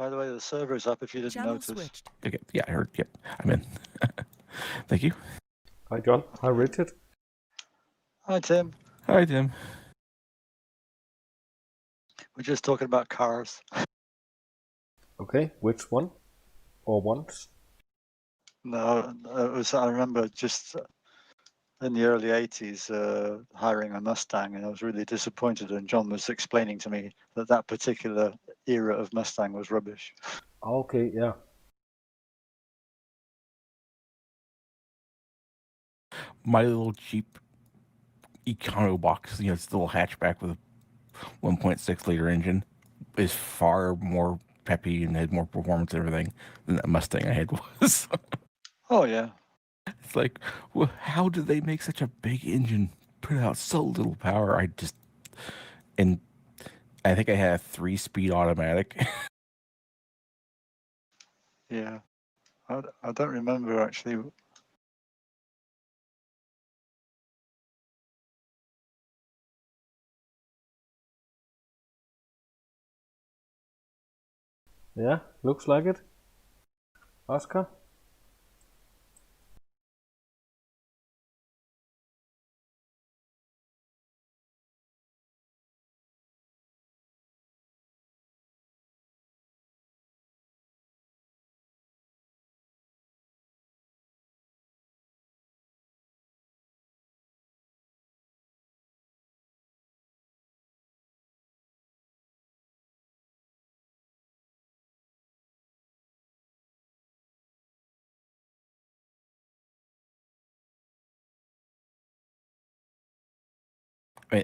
By the way, the server is up if you didn't Channel notice. switched. Okay, yeah, I heard. Yep, I'm in. Thank you. Hi, John. Hi, Richard. Hi, Tim. Hi, Tim. We're just talking about cars. Okay, which one? Or ones? No, it was. I remember just in the early 80s hiring a Mustang, and I was really disappointed. And John was explaining to me that that particular era of Mustang was rubbish. Okay, yeah. My little Jeep Econo box, it's the little hatchback with a 1.6 liter engine, is far more peppy and had more performance and everything than that Mustang I had was. Oh yeah. It's like, well, how did they make such a big engine put out so little power? And I think I had a 3-speed automatic. Yeah. I don't remember actually. Yeah, looks like it. Oscar?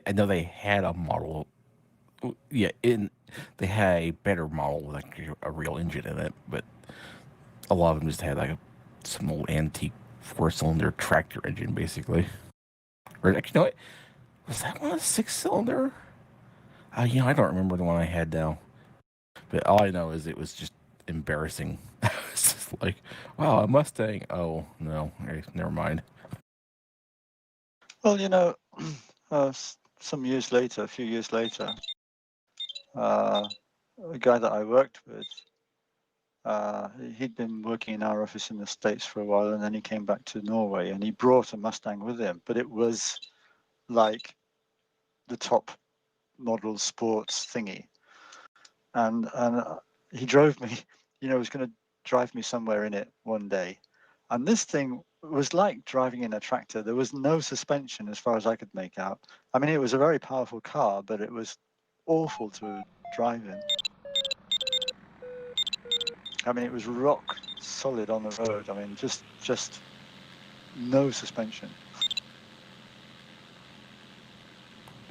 I know they had a model. Yeah, they had a better model with like a real engine in it, but a lot of them just had like a small antique 4-cylinder tractor engine, basically. Or actually, no, was that one a 6-cylinder? I don't remember the one I had now. But all I know is it was just embarrassing. It's just like, wow, a Mustang. Oh no, never mind. Well, some years later, a few years later, a guy that I worked with, he'd been working in our office in the States for a while, and then he came back to Norway, and he brought a Mustang with him, but it was like the top model sports thingy, and he drove me. Was going to drive me somewhere in it one day, and this thing was like driving in a tractor. There was no suspension as far as I could make out. I mean, it was a very powerful car, but it was awful to drive in. I mean, it was rock solid on the road. I mean, just no suspension.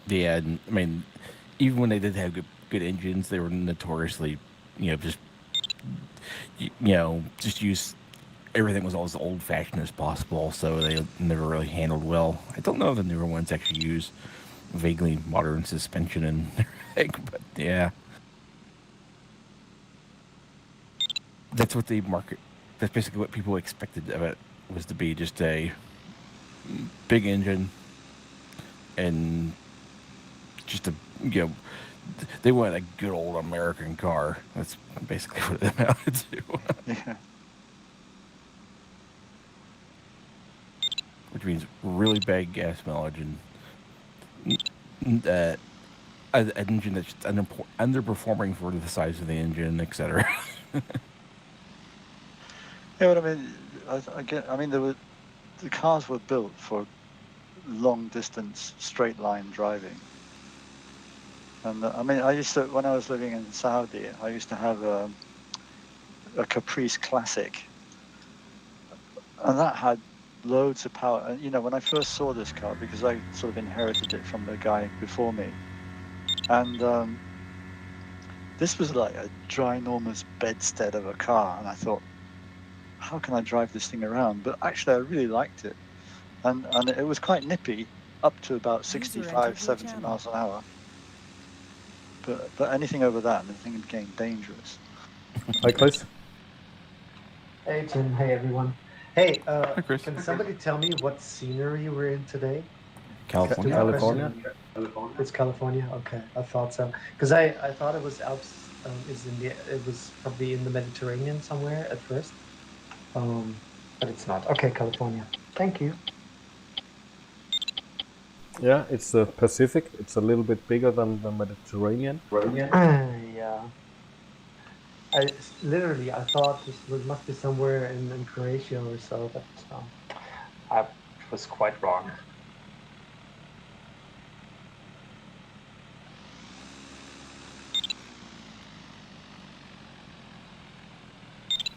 Yeah, and, I mean, even when they did have good engines, they were notoriously, just use everything was always old fashioned as possible, so they never really handled well. I don't know if the newer ones actually use vaguely modern suspension and everything, but yeah. That's what they market. That's basically what people expected of it, was to be just a big engine and just they want a good old American car. That's basically what it amounted to. Yeah. Which means really bad gas mileage and an engine that's just underperforming for the size of the engine, etc. Yeah, but I mean, I mean, the cars were built for long distance straight line driving. And I mean, when I was living in Saudi, I used to have a Caprice Classic, and that had loads of power. And when I first saw this car, because I sort of inherited it from the guy before me, and this was like a ginormous bedstead of a car, and I thought, how can I drive this thing around? But actually, I really liked it, and it was quite nippy, up to about 65, 70 miles an hour. But anything over that, the thing became dangerous. Hi, Chris. Hey, Tim. Hey, everyone. Hey, Hi, Chris. can somebody tell me what scenery we're in today? California. California. It's California? Okay, I thought so. Because I thought it was Alps, it was probably in the Mediterranean somewhere at first, but it's not. Okay, California. Thank you. Yeah, it's the Pacific. It's a little bit bigger than the Mediterranean. Yeah. Literally, I thought must be somewhere in Croatia or so, but I was quite wrong.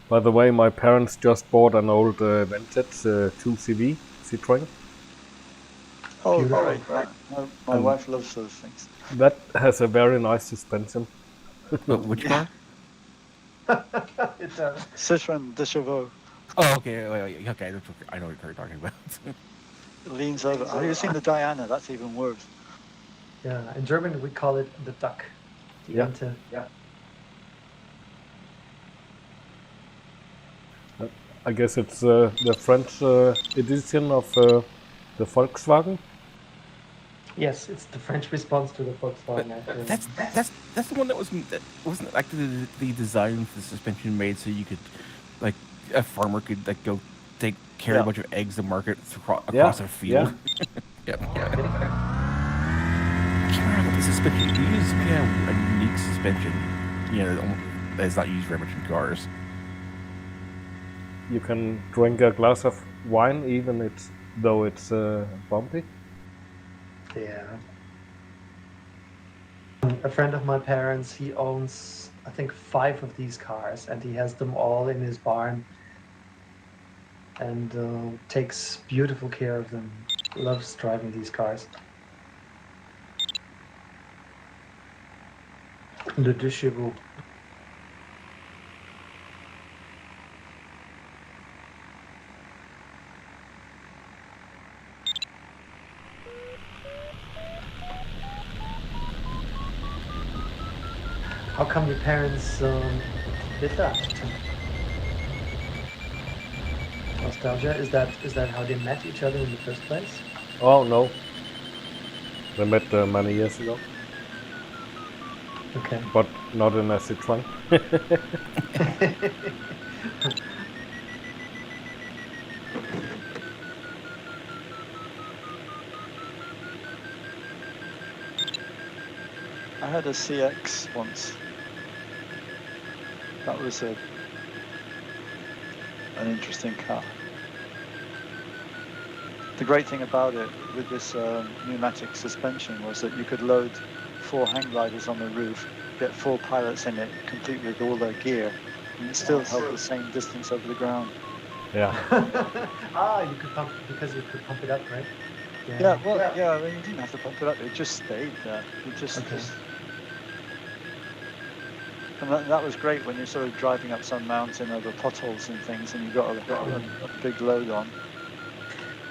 By the way, my parents just bought an old vintage 2CV Citroën. Oh, Beautiful. great! My wife loves those things. That has a very nice suspension. Which car? It does. Citroen de Chevaux Oh, okay. Okay. I know what you're talking about. leans over. Have you seen the Diana? That's even worse. Yeah, in German we call it the duck. Die Yeah. Ente. Yeah. I guess it's the French edition of the Volkswagen. Yes, it's the French response to the Volkswagen. That's the one that wasn't it like the design for the suspension made so you could like a farmer could like go carry a bunch of eggs and market across a field. Yeah. I can't remember what the suspension. You use a unique suspension, that's not used very much in cars. You can drink a glass of wine even though it's bumpy. Yeah. A friend of my parents, he owns, I think, 5 of these cars, and he has them all in his barn, and takes beautiful care of them. Loves driving these cars. Le deux chevaux. How come your parents did that? Nostalgia? Is that how they met each other in the first place? Oh no, they met many years ago, Okay. but not in a Citroën. I had a CX once. That was an interesting car. The great thing about it with this pneumatic suspension was that you could load 4 hang gliders on the roof, get 4 pilots in it, complete with all their gear, and it still held the same distance over the ground. Yeah. You could pump it up, right? Yeah, I mean, you didn't have to pump it up, it just stayed there. It just, Okay. and that was great when you're sort of driving up some mountain over potholes and things and you've got a big load on.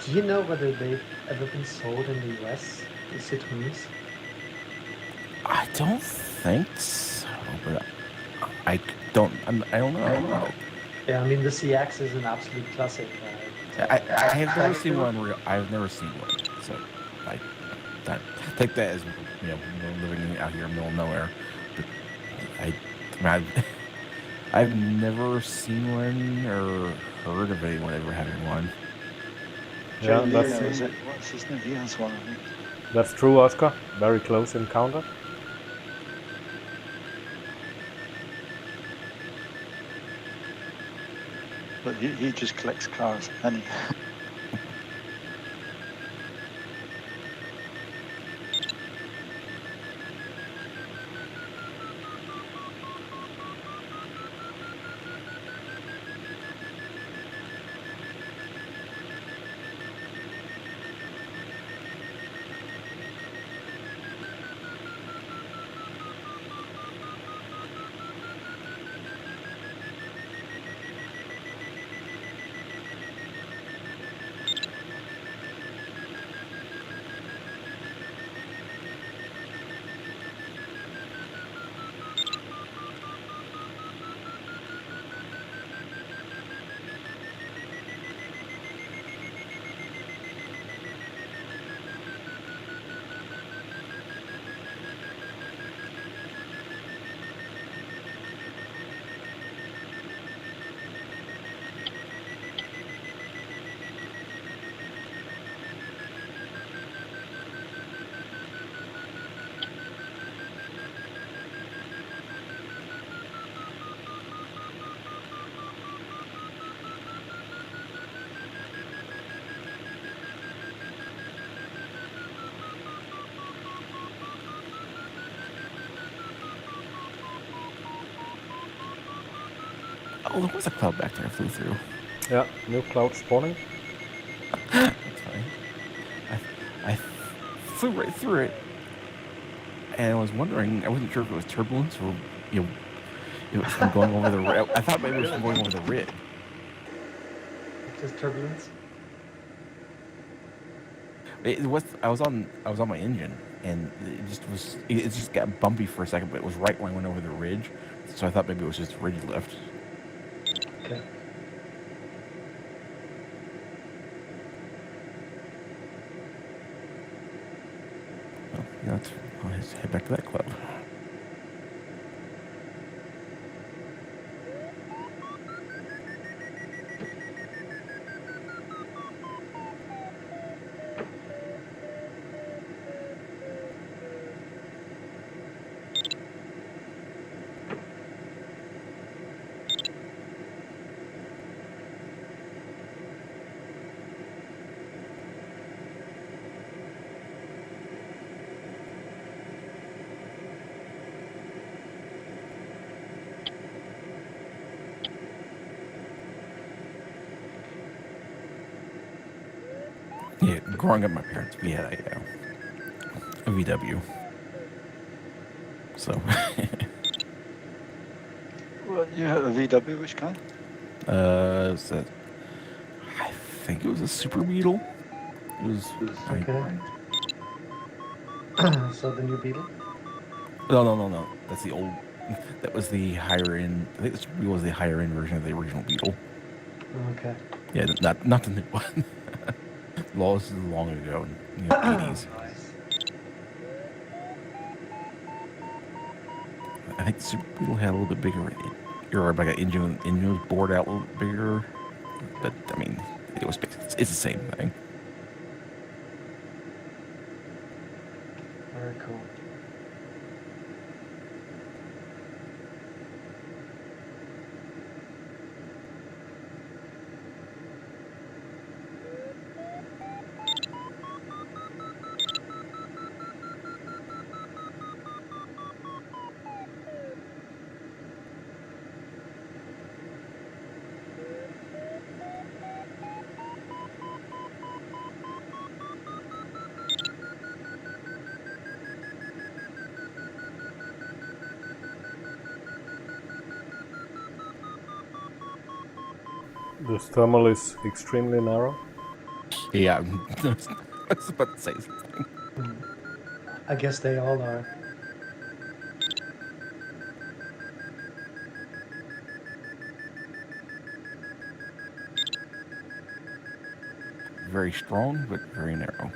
Do you know whether they've ever been sold in the US, the Citroens? I don't think so, but I don't know. Yeah, I mean the CX is an absolute classic. I have never seen one real. I've never seen one, so I take that as living out here in the middle of nowhere. But I've never seen one or heard of anyone ever having one. Yeah, What's his name? He has one, I think. that's true, Oscar. Very close encounter. But he just collects cars, and he Oh, there was a cloud back there I flew through. Yeah, new cloud spawning. That's funny. I flew right through it, and I was wondering. I wasn't sure if it was turbulence or you know, it was from going over the. I thought maybe it was from going over the ridge. Just turbulence. It was. I was on my engine, and it just was. It just got bumpy for a second, but it was right when I went over the ridge. So I thought maybe it was just ridge lift. Okay. Well, yeah, I'll just head back to that club. Yeah, growing up, my parents, we had a VW. So, Well, you had a VW, which kind? it's a, I think it was a Super Beetle. It was. Okay. So the new Beetle. No. That's the old. That was the higher end. I think this was the higher end version of the original Beetle. Okay. Yeah, not the new one. Well, this is long ago, in the 80s. Nice. I think the Super Beetle had a little bit bigger, or like an engine was bored out a little bit bigger. But I mean, it was it's the same thing. Very cool. This thermal is extremely narrow. Yeah, I was about to say something. I guess they all are. Very strong, but very narrow.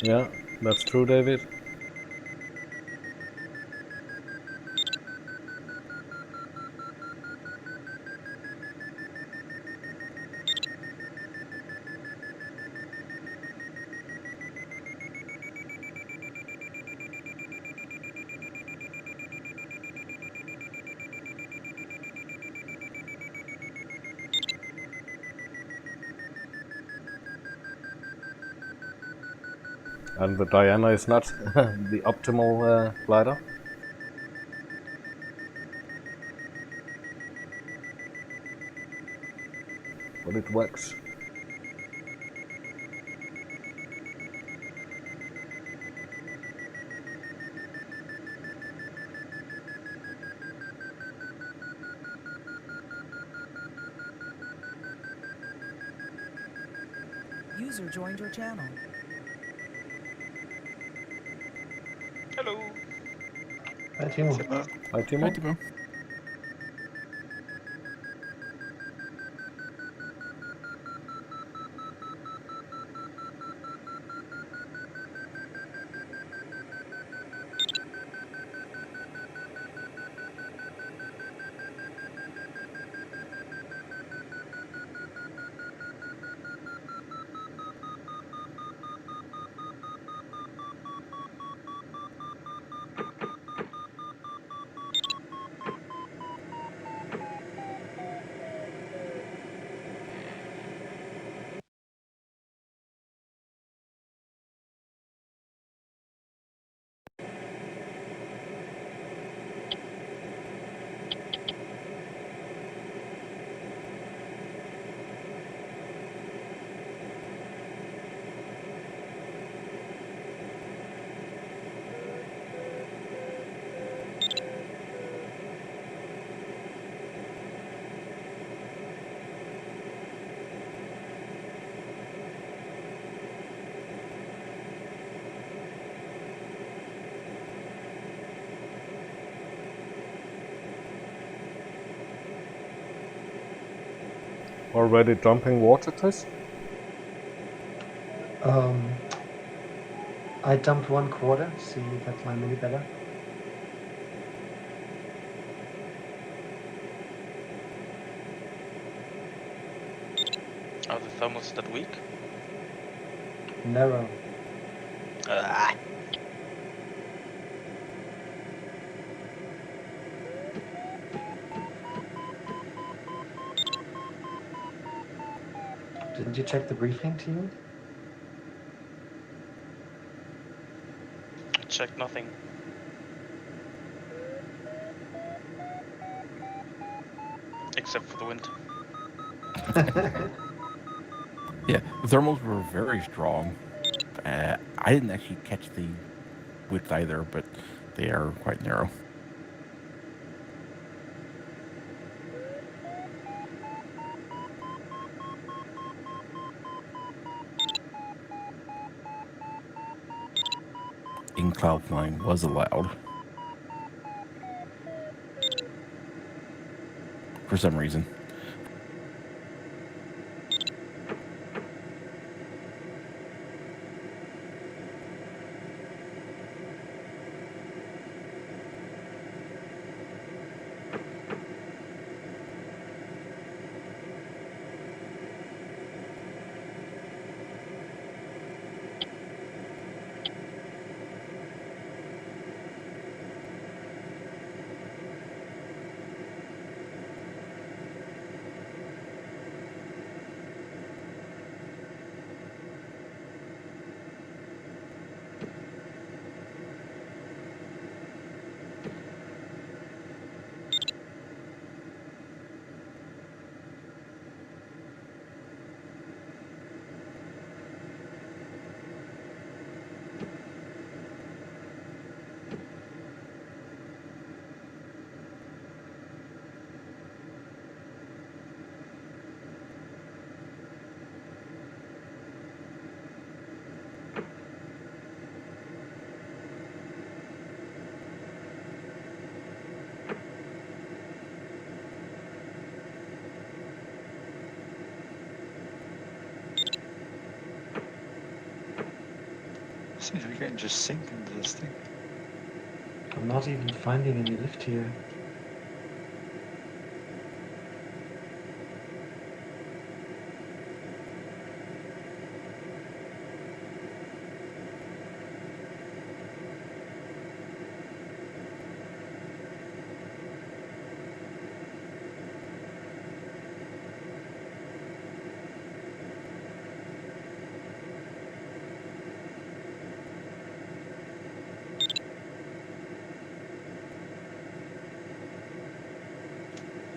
Yeah, that's true, David. And the Diana is not the optimal glider. But it works. User joined your channel. Hello. Hi, Timo. Hi, Hi, Timo. Timo. already dumping water, Chris? I dumped 1/4. See that line maybe better. Are the thermals that weak? Narrow. Ah. Didn't you check the briefing, team? I checked nothing. Except for the wind. Yeah, the thermals were very strong. I didn't actually catch the width either, but they are quite narrow. In-cloud flying was allowed. For some reason. Seems to be getting just sink into this thing. I'm not even finding any lift here.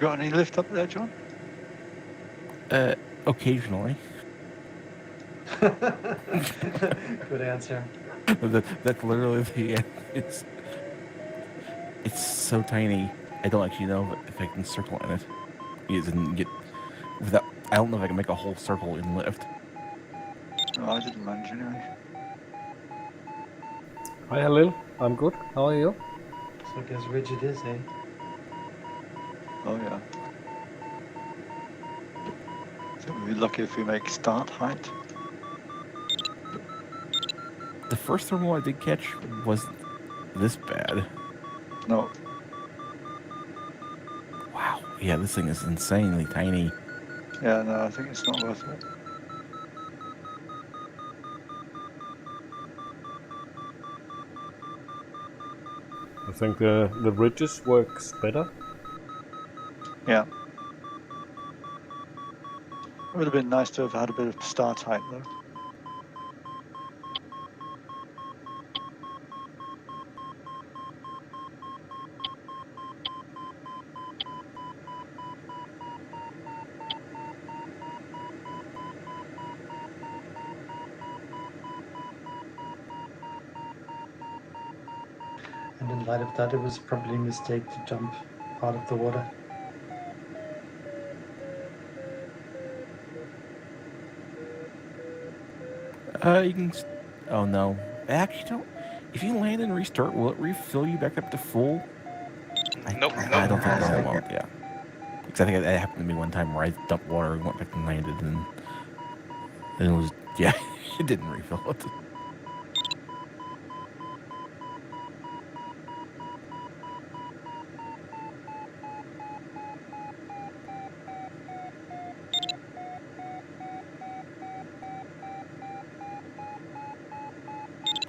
Got any lift up there, John? Occasionally. Good answer. That's literally the end. It's so tiny. I don't actually know if I can circle in it. It doesn't get without. I don't know if I can make a whole circle in lift. Oh, I didn't manage anyway. Hi Halil, I'm good. How are you? It's like as rigid as, eh? Oh yeah. So we'll be lucky if we make start height. The first thermal I did catch wasn't this bad. No. Wow. Yeah, this thing is insanely tiny. Yeah, no, I think it's not worth it. I think the ridges works better. Yeah. It would have been nice to have had a bit of start height though. And in light of that, it was probably a mistake to jump out of the water. You can. Oh no. I actually don't. If you land and restart, will it refill you back up to full? Nope. I don't think so. It won't. Yeah. Because I think that happened to me one time where I dumped water and went back and landed, and it was, yeah, it didn't refill it.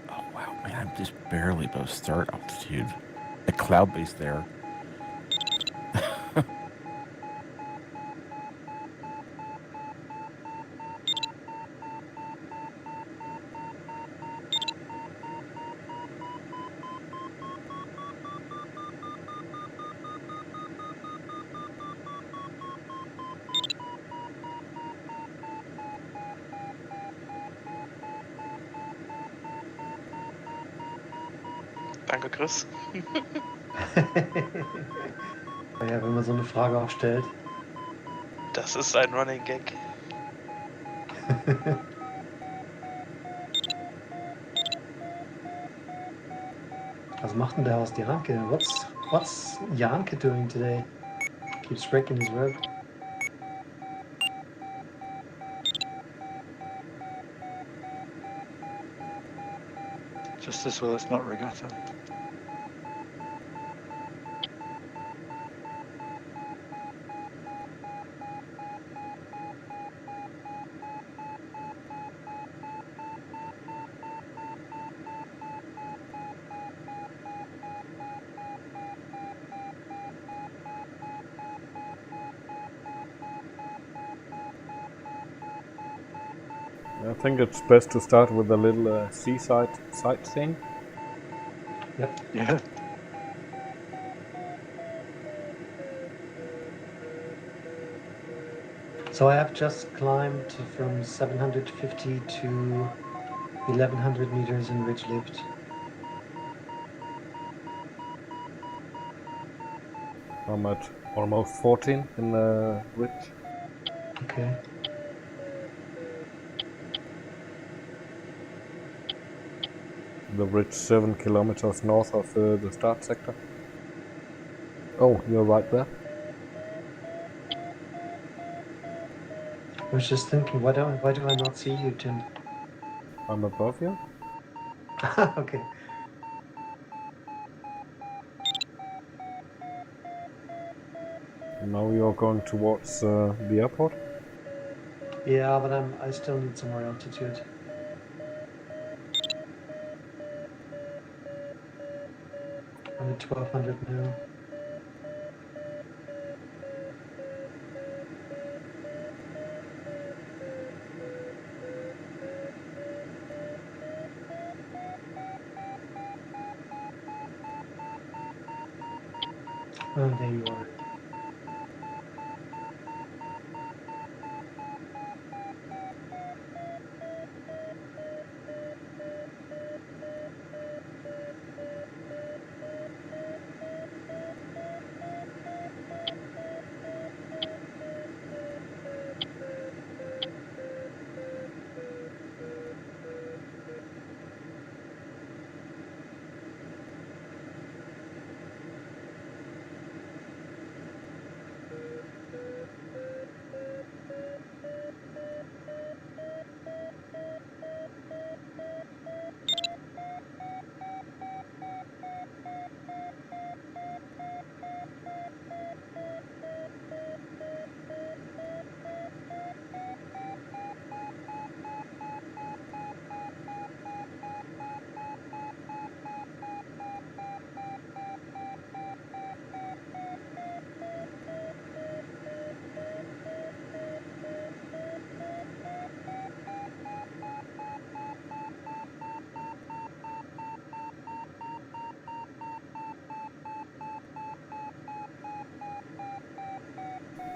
Oh, wow, man, I'm just barely above start altitude. The cloud base there. Danke, Chris. Ja, wenn man so eine Frage auch stellt. Das ist ein Running Gag. Was macht denn der Horst Janke? What's Janke doing today? Keeps breaking his word. Just as well it's not regatta. I think it's best to start with a little seaside sightseeing. Yep. Yeah. So I have just climbed from 750 to 1100 meters in ridge lift. I'm at almost 14 in the ridge. Okay. The ridge 7 kilometers north of the start sector. Oh, you're right there. I was just thinking, why do I not see you, Tim? I'm above you. Okay. Now you're going towards the airport. Yeah, but I still need some more altitude. I'm at 1200 now. Oh, there you are.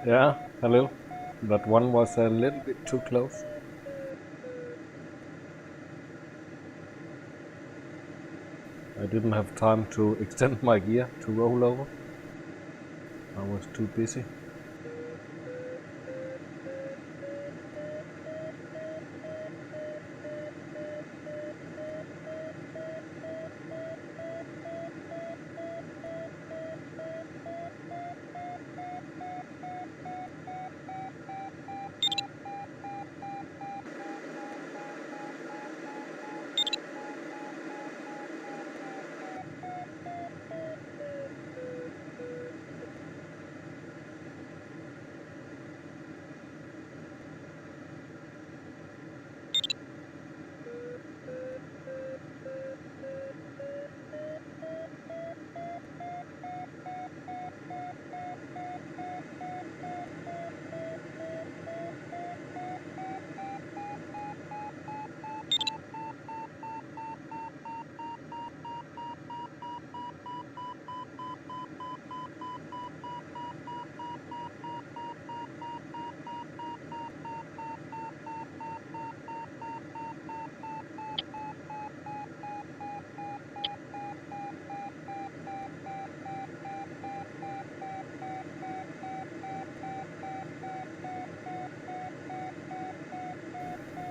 Yeah, hello. That one was a little bit too close. I didn't have time to extend my gear to roll over. I was too busy.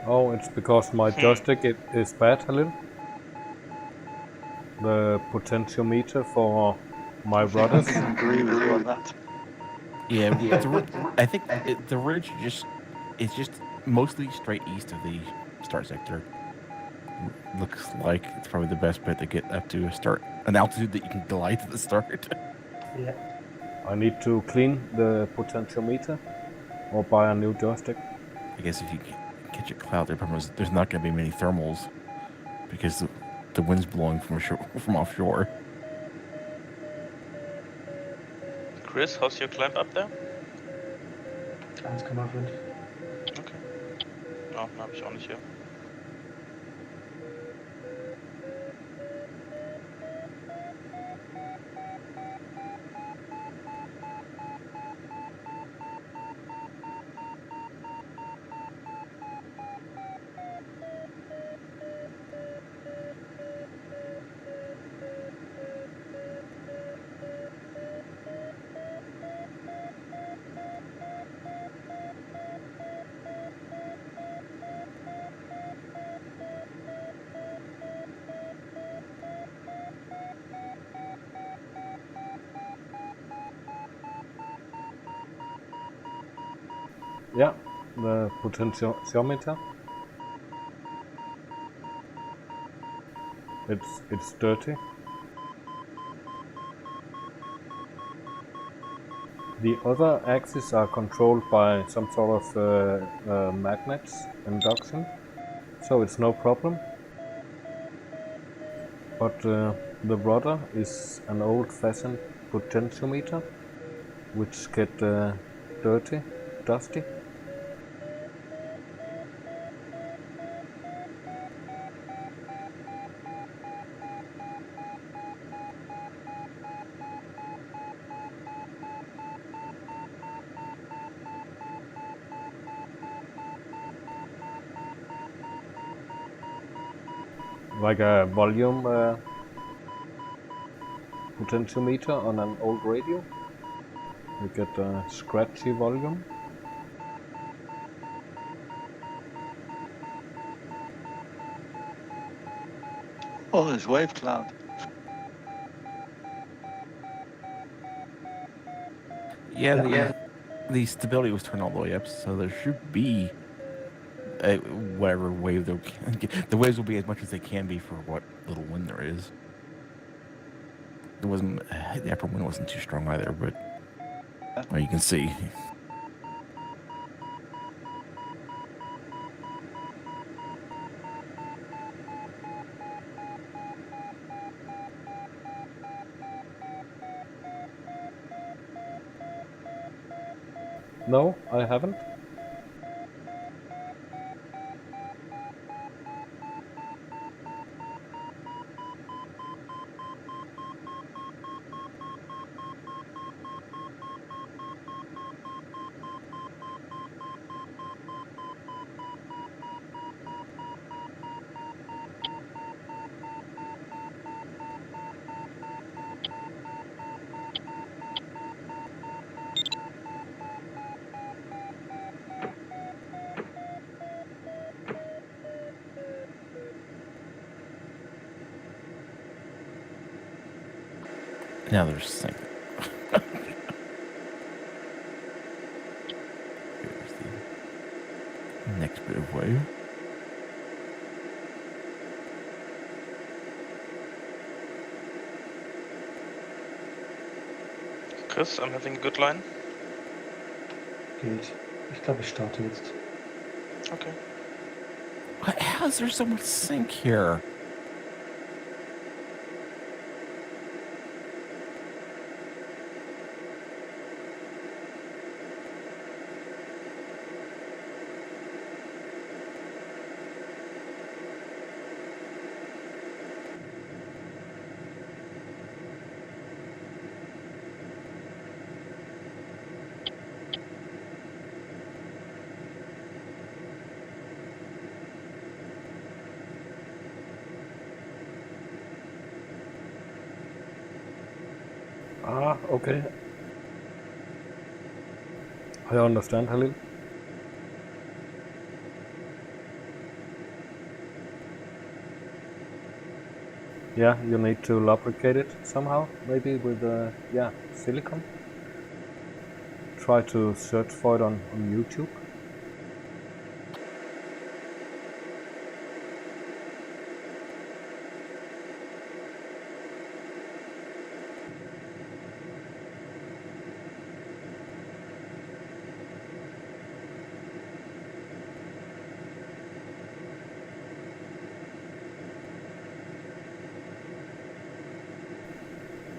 Oh, it's because my joystick is bad, Halil. The potentiometer for my I think I rudders. can agree with you on that. Yeah, I think the ridge it's just mostly straight east of the start sector. Looks like it's probably the best bet to get up to an altitude that you can glide to the start. Yeah. I need to clean the potentiometer or buy a new joystick. I guess if you catch a cloud, there's not going to be many thermals because the wind's blowing from offshore. Chris, how's your climb up there? 1,5. Okay. Oh, habe ich auch nicht hier. Yeah, the potentiometer. It's dirty. The other axes are controlled by some sort of magnets induction, so it's no problem. But the rudder is an old-fashioned potentiometer, which get dirty, dusty. Like a volume potentiometer on an old radio. You get a scratchy volume. Oh, there's wave cloud. Yeah, the stability was turned all the way up, so there should be whatever wave they'll get. The waves will be as much as they can be for what little wind there is. It wasn't the upper wind wasn't too strong either, but well, you can see. No, I haven't. Now there's something. Here's the next bit of wave. Chris, I'm having a good line. Geht. Ich glaube, ich starte jetzt. Okay. How is there so much sink here? Ah, okay. I understand, Halil. Yeah, you need to lubricate it somehow, maybe with silicone. Try to search for it on YouTube.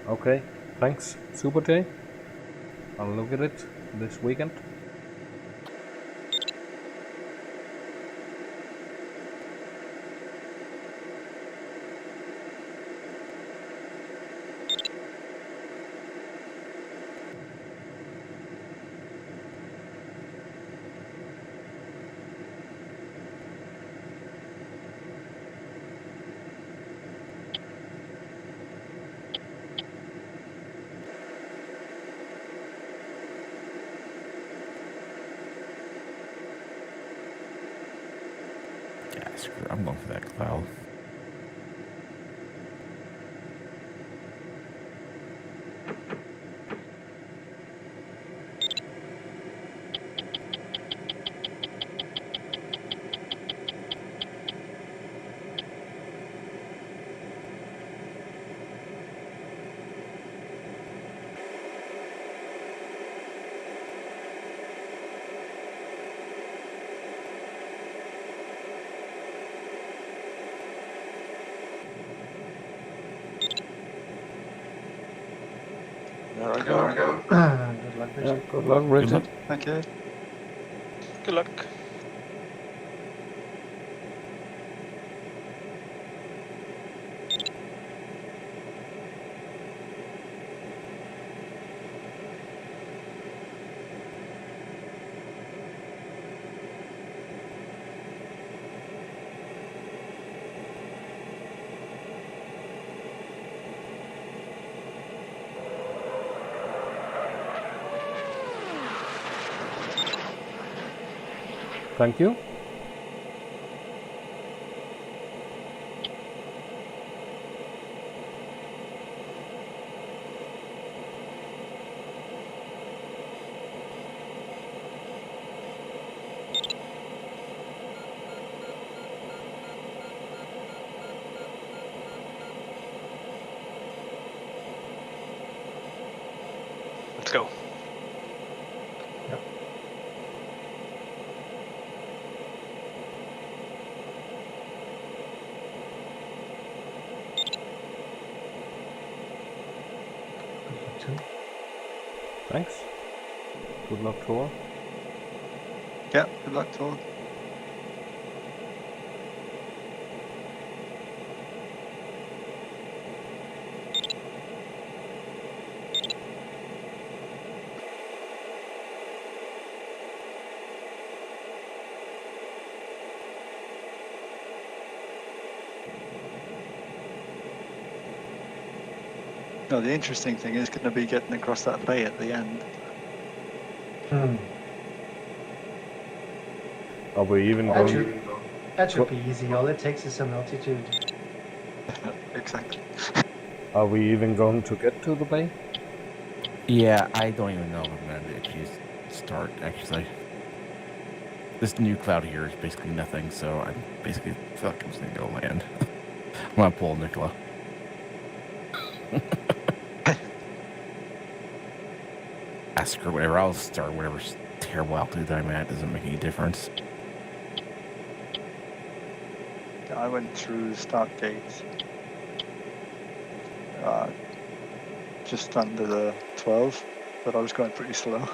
Okay, thanks, Super J. I'll look at it this weekend. Yeah, screw it. I'm going for that cloud. There I go. Good luck, Yeah, Richard. good luck, Good Richard. luck. Thank you. Good luck. Thank you. Let's go. Yep. Good luck too. Thanks. Good luck to all. Yeah, good luck to all. No, the interesting thing is going to be getting across that bay at the end. Are we even That going? should, that should be easy. All it takes is some altitude. Exactly. Are we even going to get to the bay? Yeah, I don't even know if I'm going to actually start, actually. This new cloud here is basically nothing, so I basically feel like I'm just going to go land. I'm going to pull Nicola. Ask her whatever. I'll start whatever terrible altitude that I'm at. Doesn't make any difference. I went through the start gates just under the 12, but I was going pretty slow.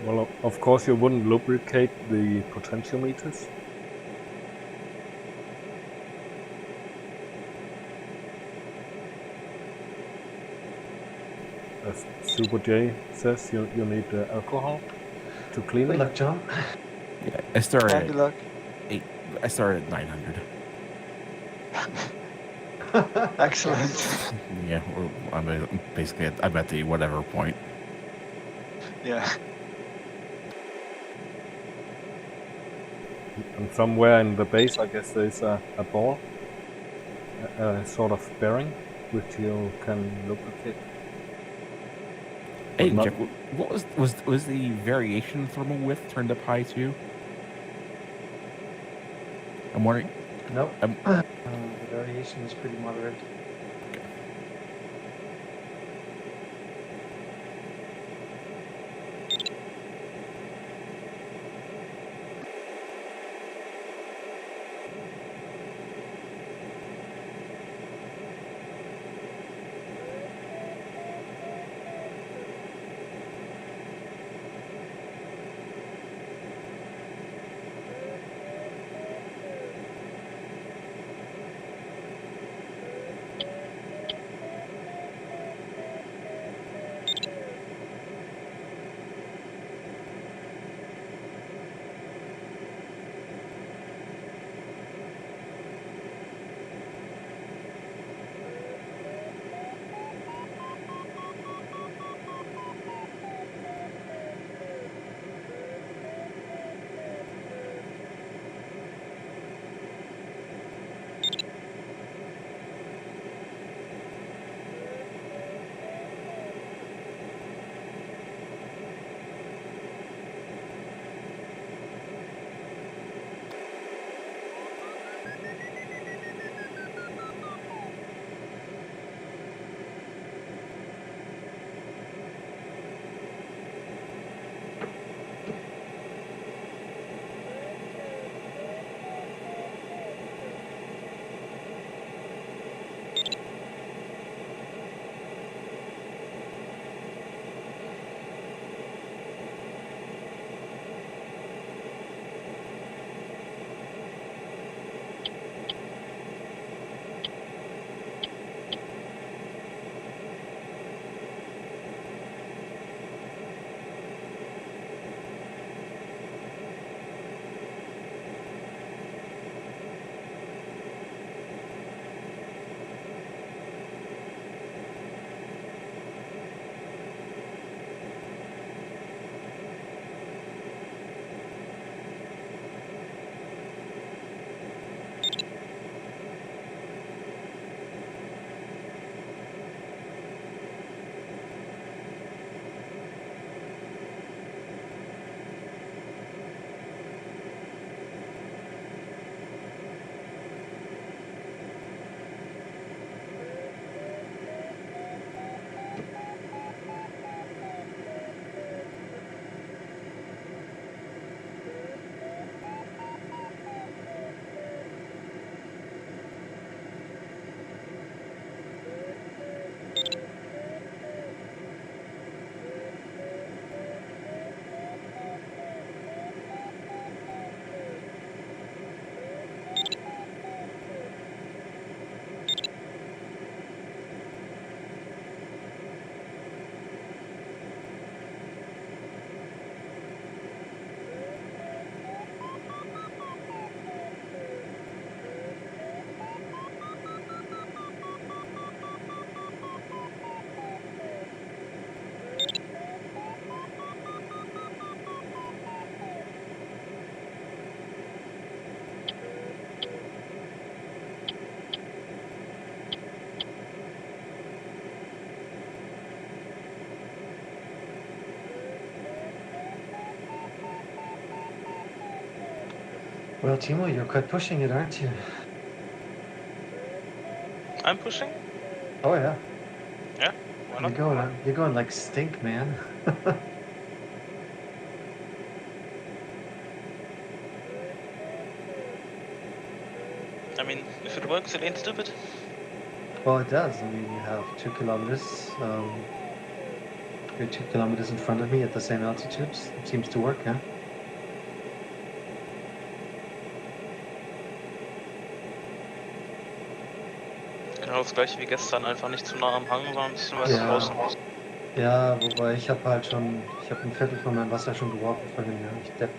Well, of course you wouldn't lubricate the potentiometers. As Super J says, you need alcohol to clean Good it. luck, John. Yeah, I started Yeah, at good luck. 8 I started at 900. Excellent. Yeah, I'm at the whatever point. Yeah. And somewhere in the base, I guess there's a ball, a sort of bearing, which you can lubricate. Hey, But not- Jack, what was the variation thermal width turned up high too? I'm wondering. Nope. Um, The variation is pretty moderate. Well, Timo, you're quite pushing it, aren't you? I'm pushing? Oh yeah. Yeah, why not? You're going like stink, man. I mean, if it works, it ain't stupid. Well, it does. I mean, you have 2 kilometers. You're 2 kilometers in front of me at the same altitude. It seems to work, huh? Genau das gleiche wie gestern, einfach nicht zu nah am Hang, sondern ein bisschen weiter draußen. Ja, wobei ich habe halt schon, ich habe ein Viertel von meinem Wasser schon geworfen vorhin, ja. Ich depp.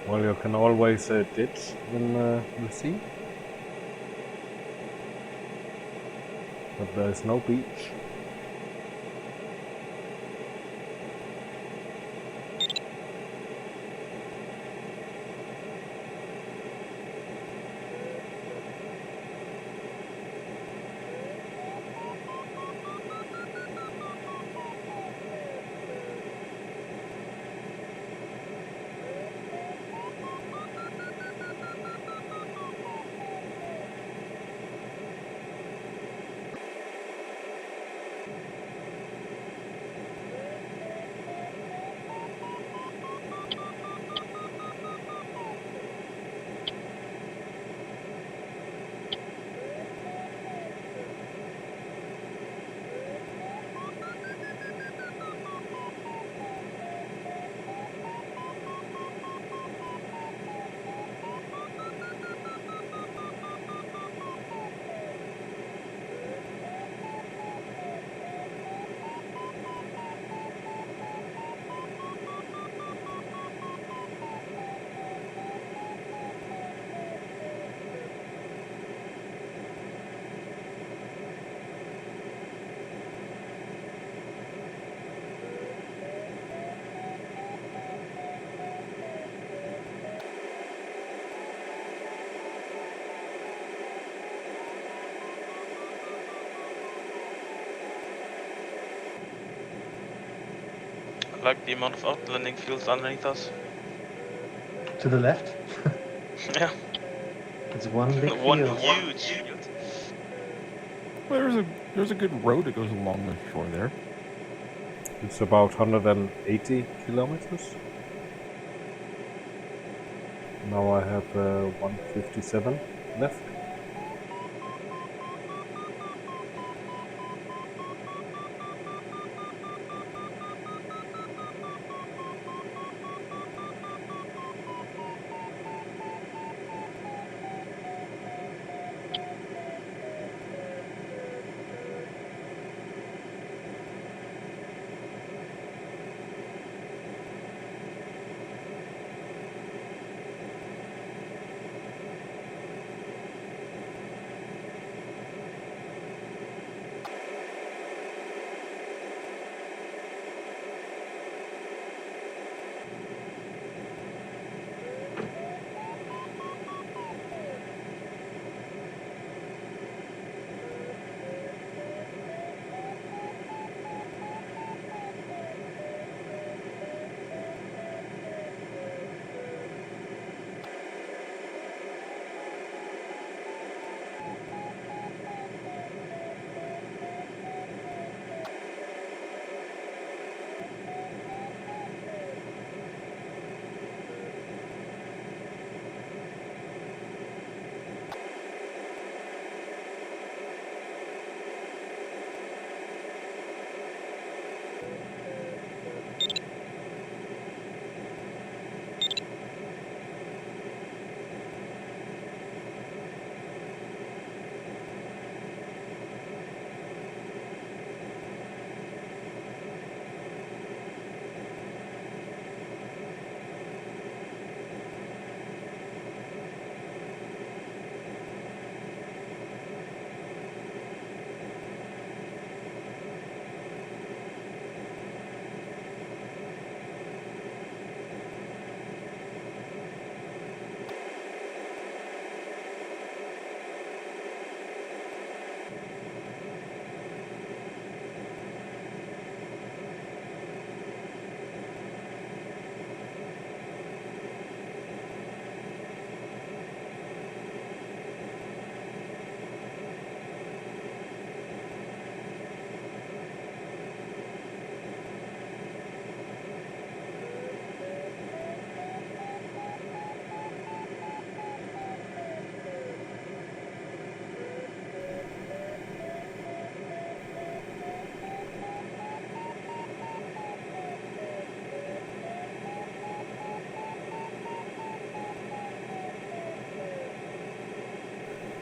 Well, you can always ditch in the sea. But there's no beach. I like the amount of outlanding fields underneath us. To the left, Yeah, it's one big one field. huge field. Well, there's a good road that goes along the shore there. It's about 180 kilometers. Now I have 157 left.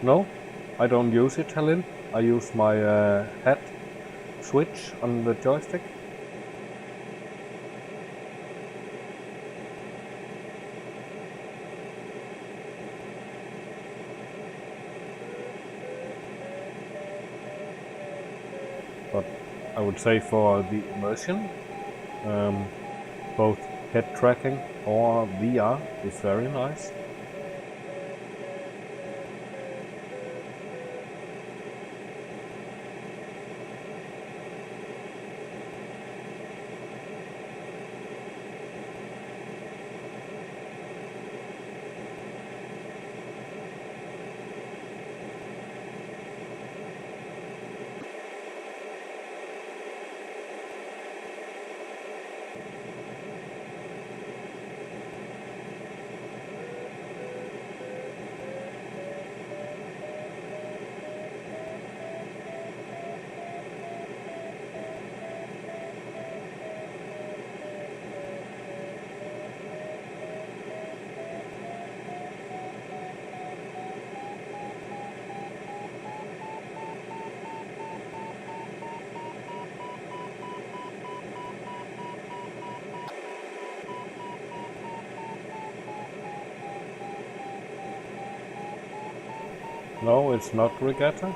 No, I don't use it, Helen. I use my head switch on the joystick. I would say for the immersion, both head tracking or VR is very nice. No, it's not regatta.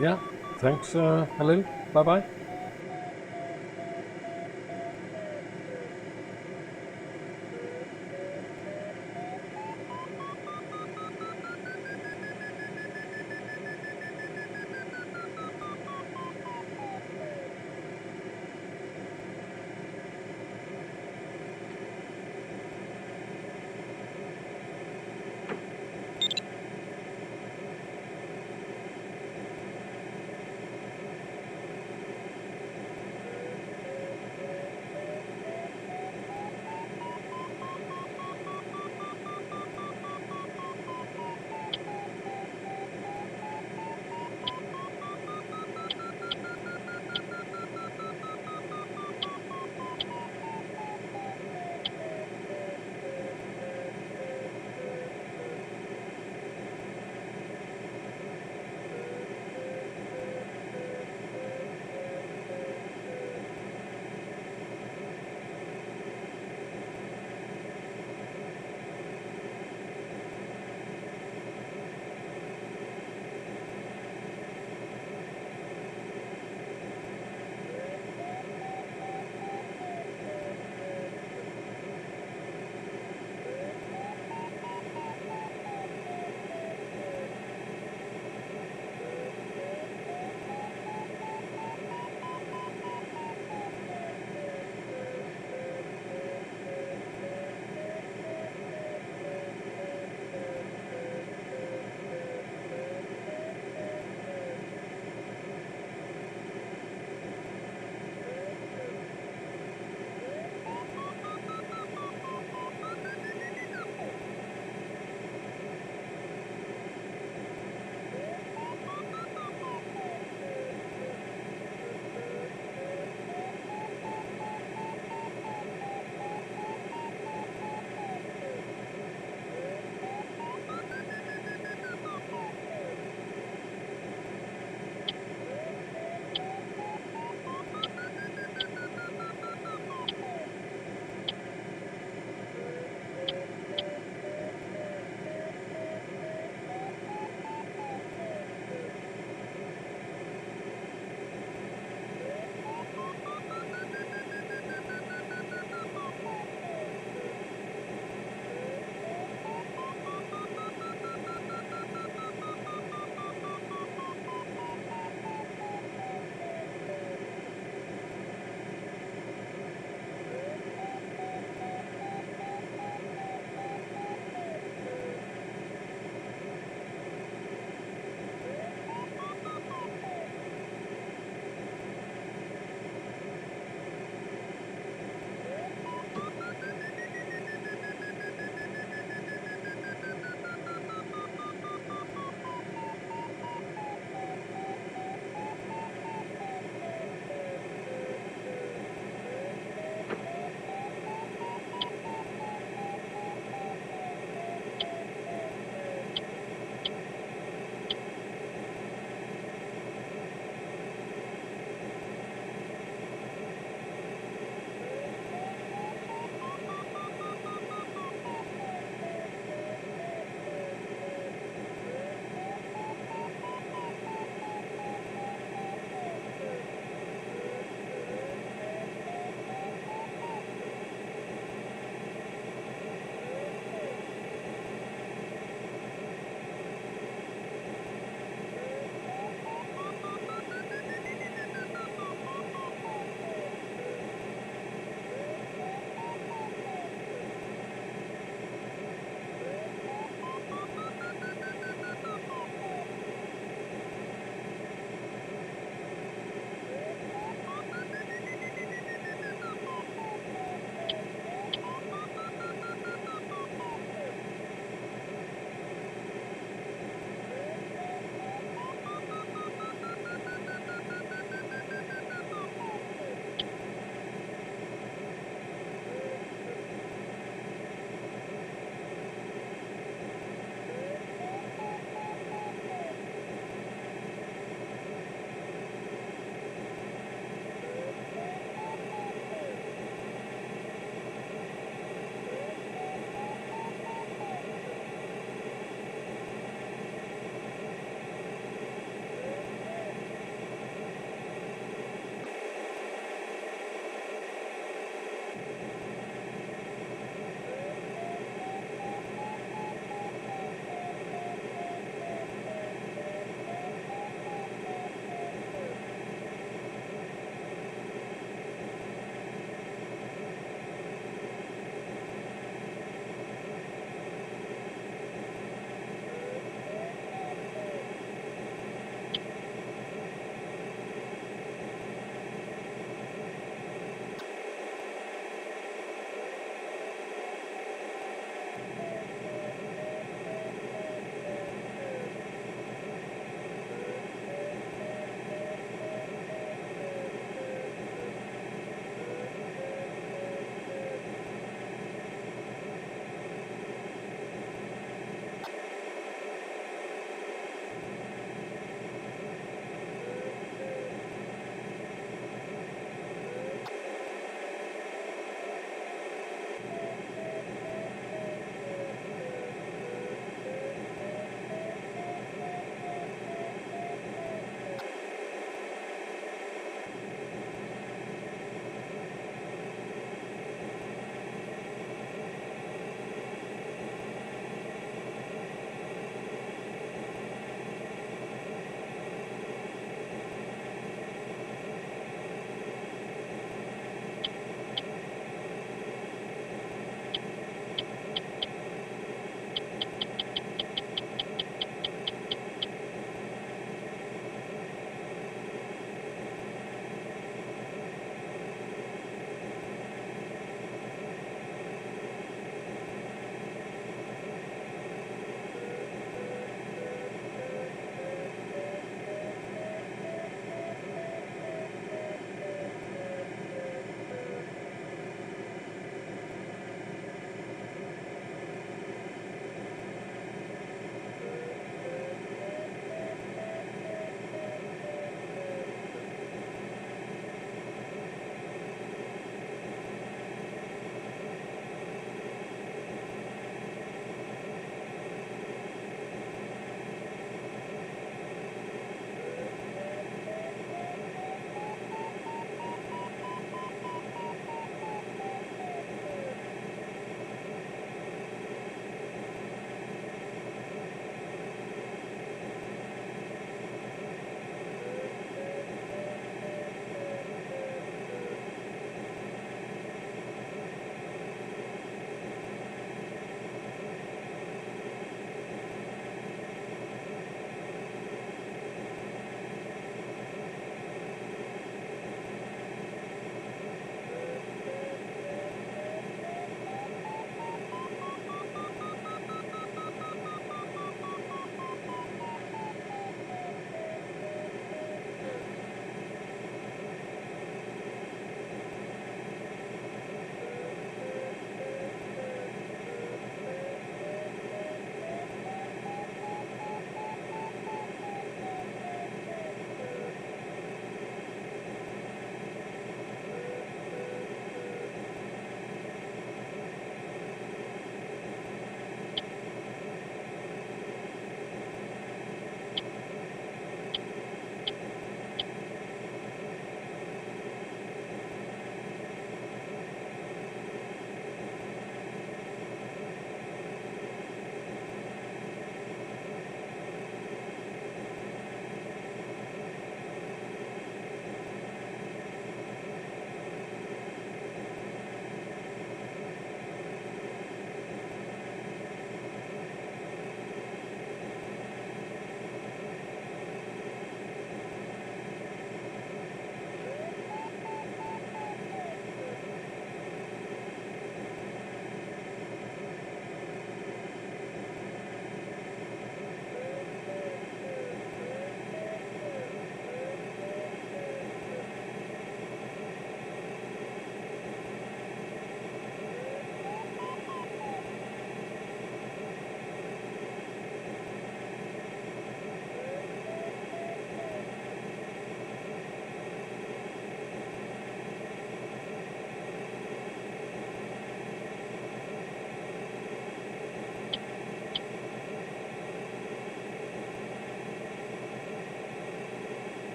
Yeah, thanks, Halil. Bye bye.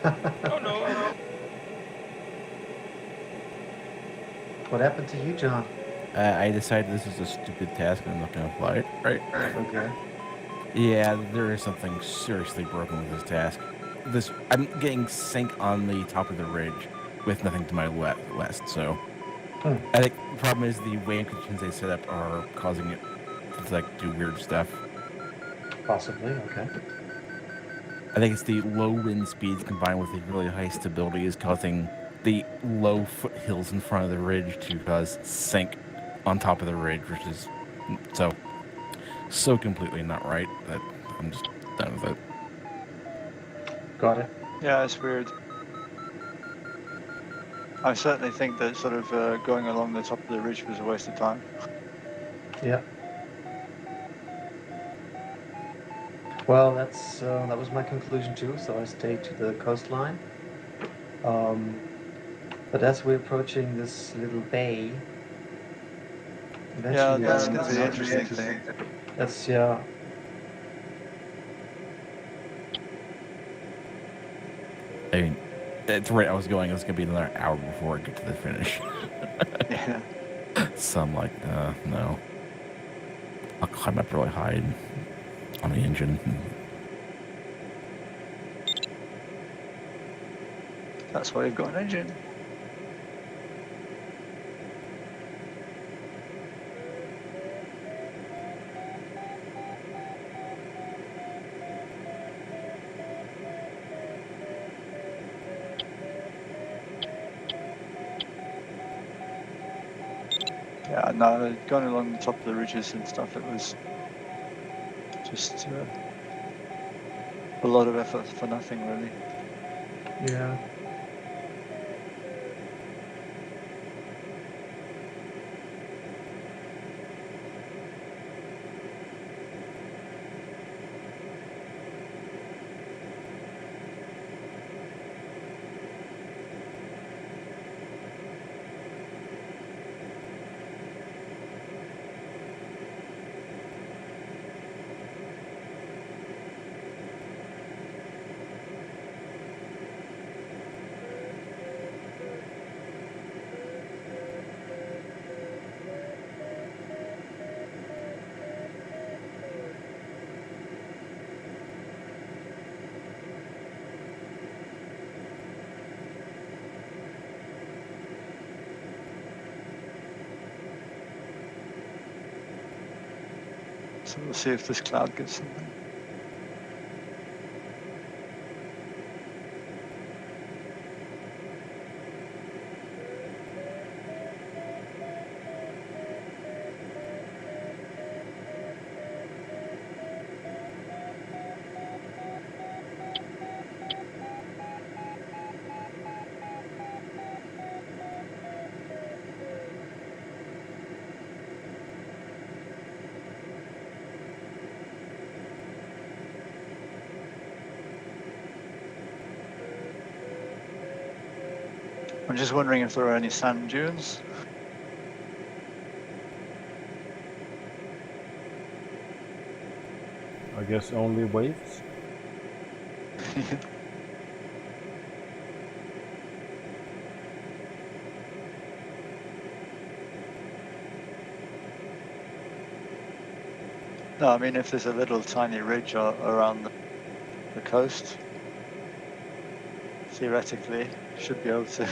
Oh no! What happened to you, John? I decided this is a stupid task and I'm not going to apply it. Right? Okay. Yeah, there is something seriously broken with this task. I'm getting sink on the top of the ridge with nothing to my west. So I think the problem is the wave conditions they set up are causing it to like do weird stuff. Possibly, okay. I think it's the low wind speeds combined with the really high stability is causing the low foothills in front of the ridge to cause sink on top of the ridge, which is so completely not right that I'm just done with it. Got it. Yeah, it's weird. I certainly think that sort of going along the top of the ridge was a waste of time. Yeah. Well, that was my conclusion too. So I stayed to the coastline. But as we're approaching this little bay, Yeah, eventually, that's going to be the interesting thing. That's yeah. I mean, it's right. I was going. It's gonna be another hour before I get to the finish. Yeah. So I'm like, no. I'll climb up really high on the engine. That's why you've got an engine. Yeah, no, going along the top of the ridges and stuff, it was just a lot of effort for nothing, really. Yeah. So we'll see if this cloud gets something. I'm just wondering if there are any sand dunes. I guess only waves. No, I mean, if there's a little tiny ridge around the coast, theoretically, should be able to.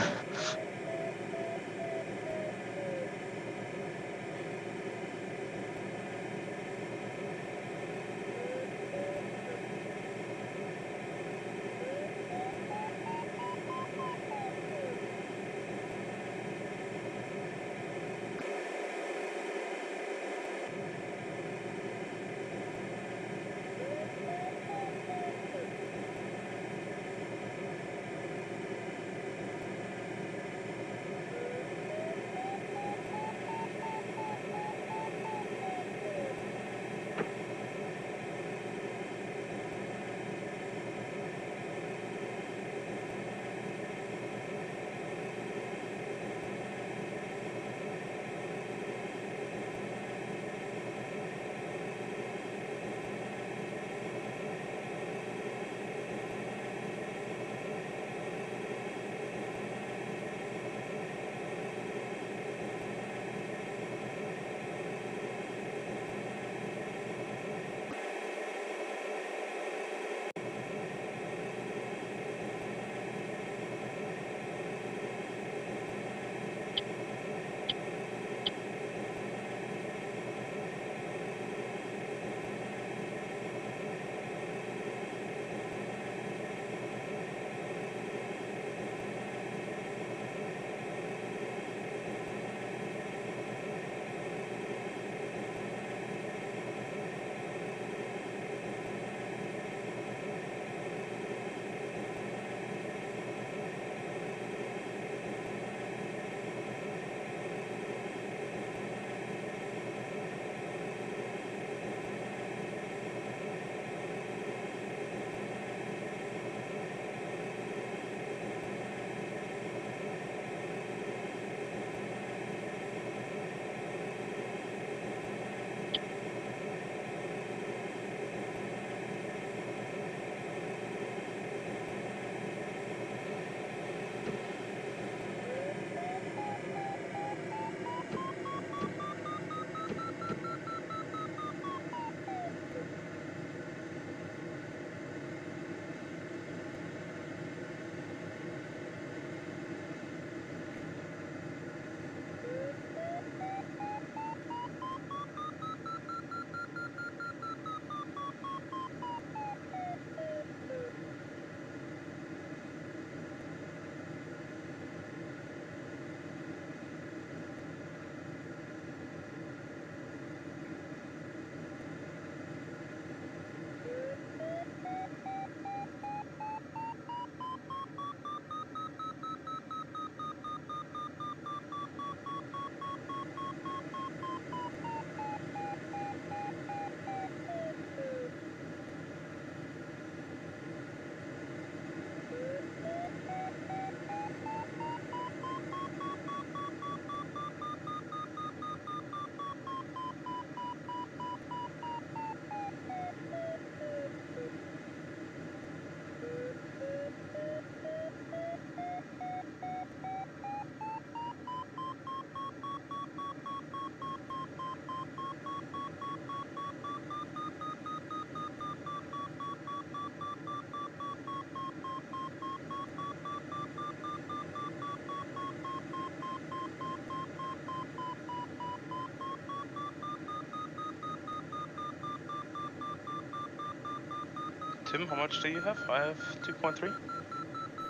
Tim, how much do you have? I have 2.3.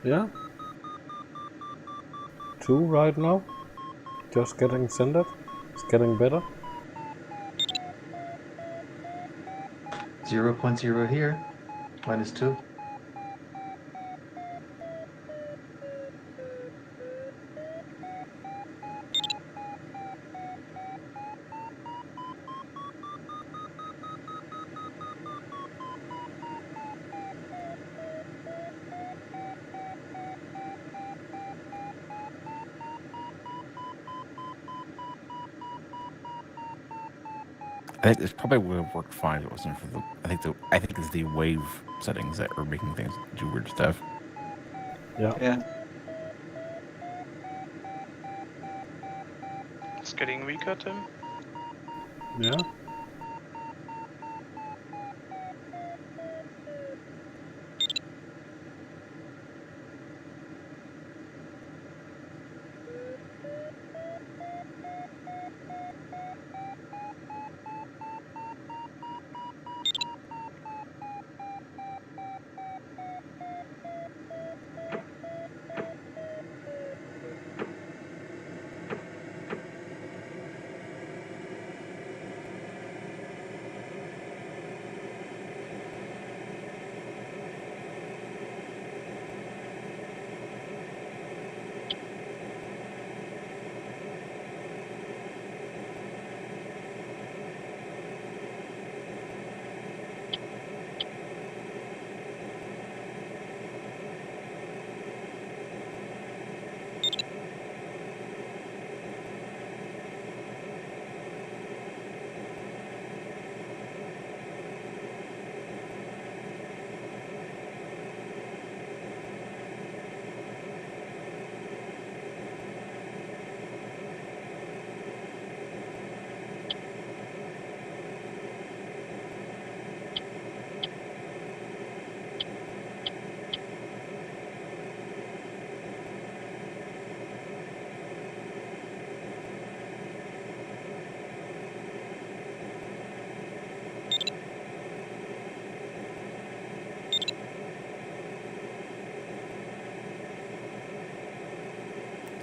Yeah. 2 right now. Just getting centered. It's getting better. 0.0 here. -2. I think this probably would have worked fine if it wasn't for the. I think it's the wave settings that are making things do weird stuff. Yeah. Yeah. It's getting weaker, Tim. Yeah.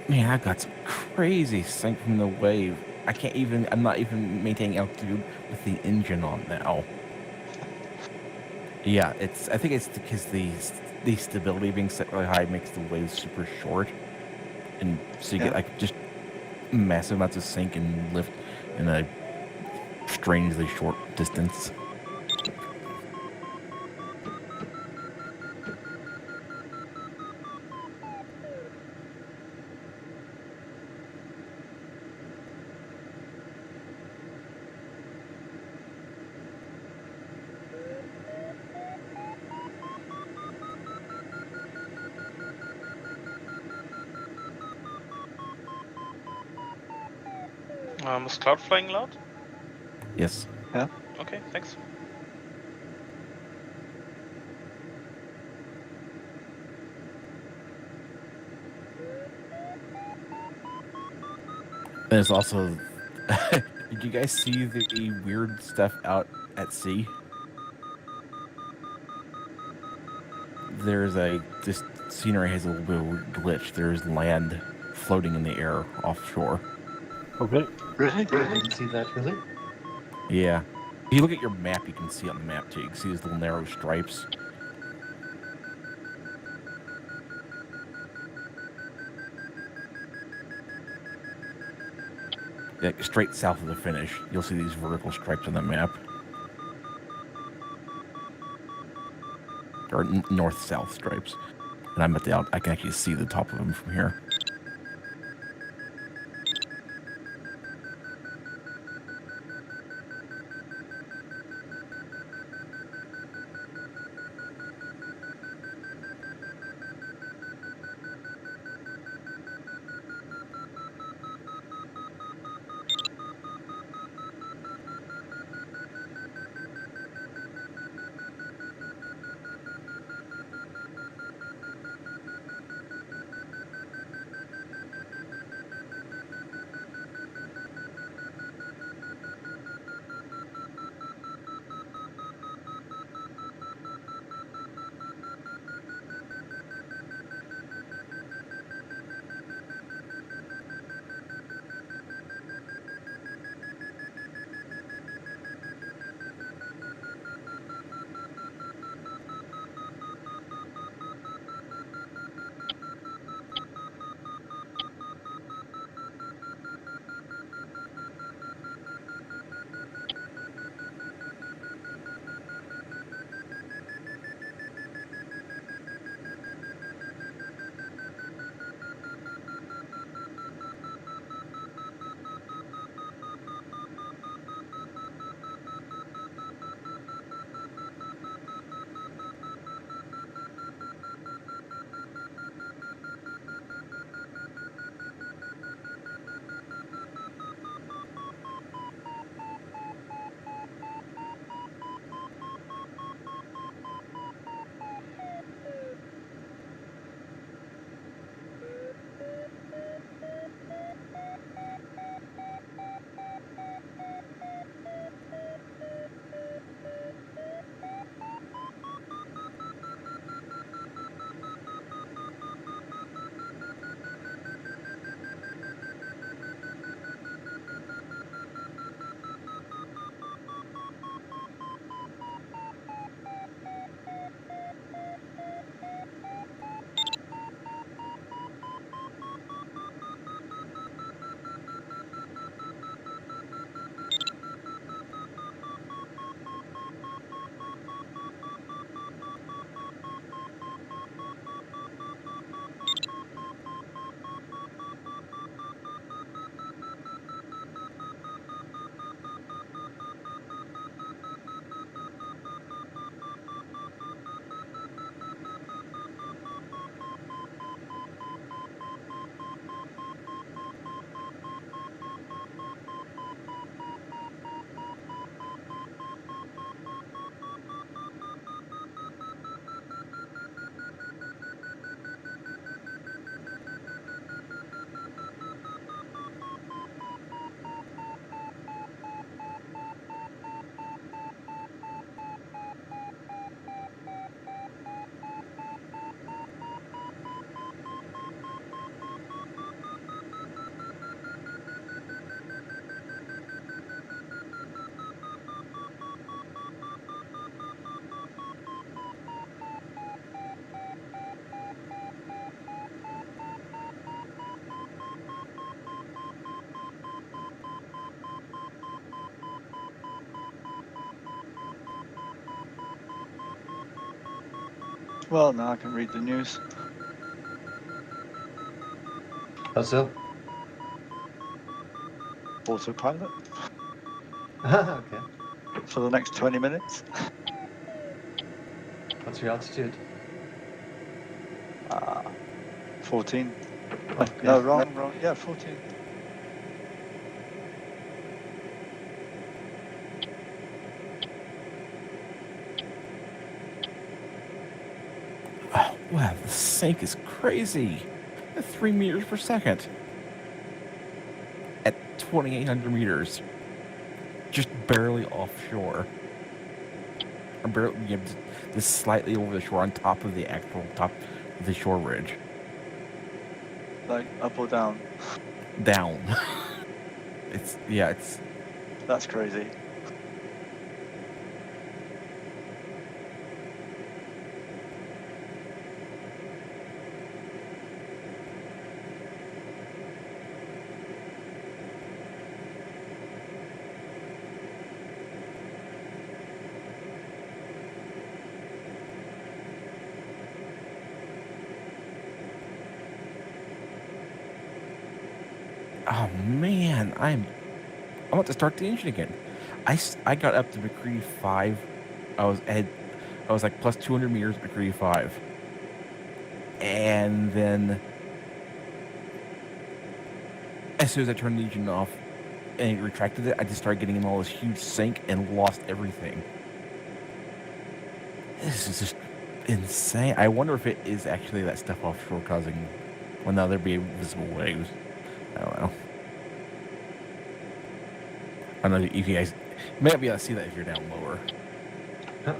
Man, I got some crazy sync from the wave. I'm not even maintaining altitude with the engine on now. Yeah, I think it's because the stability being set really high makes the waves super short, and so you get like just massive amounts of sync and lift in a strangely short distance. Is Cloud flying loud? Yes. Yeah. Okay, thanks. There's also. Did you guys see the weird stuff out at sea? This scenery has a little bit of a weird glitch. There's land floating in the air offshore. Okay. Really? I didn't see that really. Yeah. If you look at your map, you can see it on the map too. You can see these little narrow stripes. Like straight south of the finish, you'll see these vertical stripes on the map. Or north-south stripes. And I'm at the I can actually see the top of them from here. Well, now I can read the news. How so? Autopilot Okay. for the next 20 minutes. What's your altitude? 14. Okay. No, wrong. Yeah, 14. Oh, wow, the sink is crazy. At 3 meters per second. At 2,800 meters. Just barely offshore. Or barely, yeah, just slightly over the shore on top of the actual top of the shore ridge. Like up or down. Down. It's That's crazy. oh man, I'm about to start the engine again. I got up to McCready 5. I was like plus 200 meters at McCready 5. And then as soon as I turned the engine off and it retracted it, I just started getting in all this huge sink and lost everything. This is just insane. I wonder if it is actually that stuff offshore causing, well, now there'd be visible waves. I don't know. I don't know if you guys may not be able to see that if you're down lower. Huh.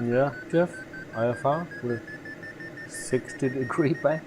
Yeah, Jeff, IFR with 60-degree back.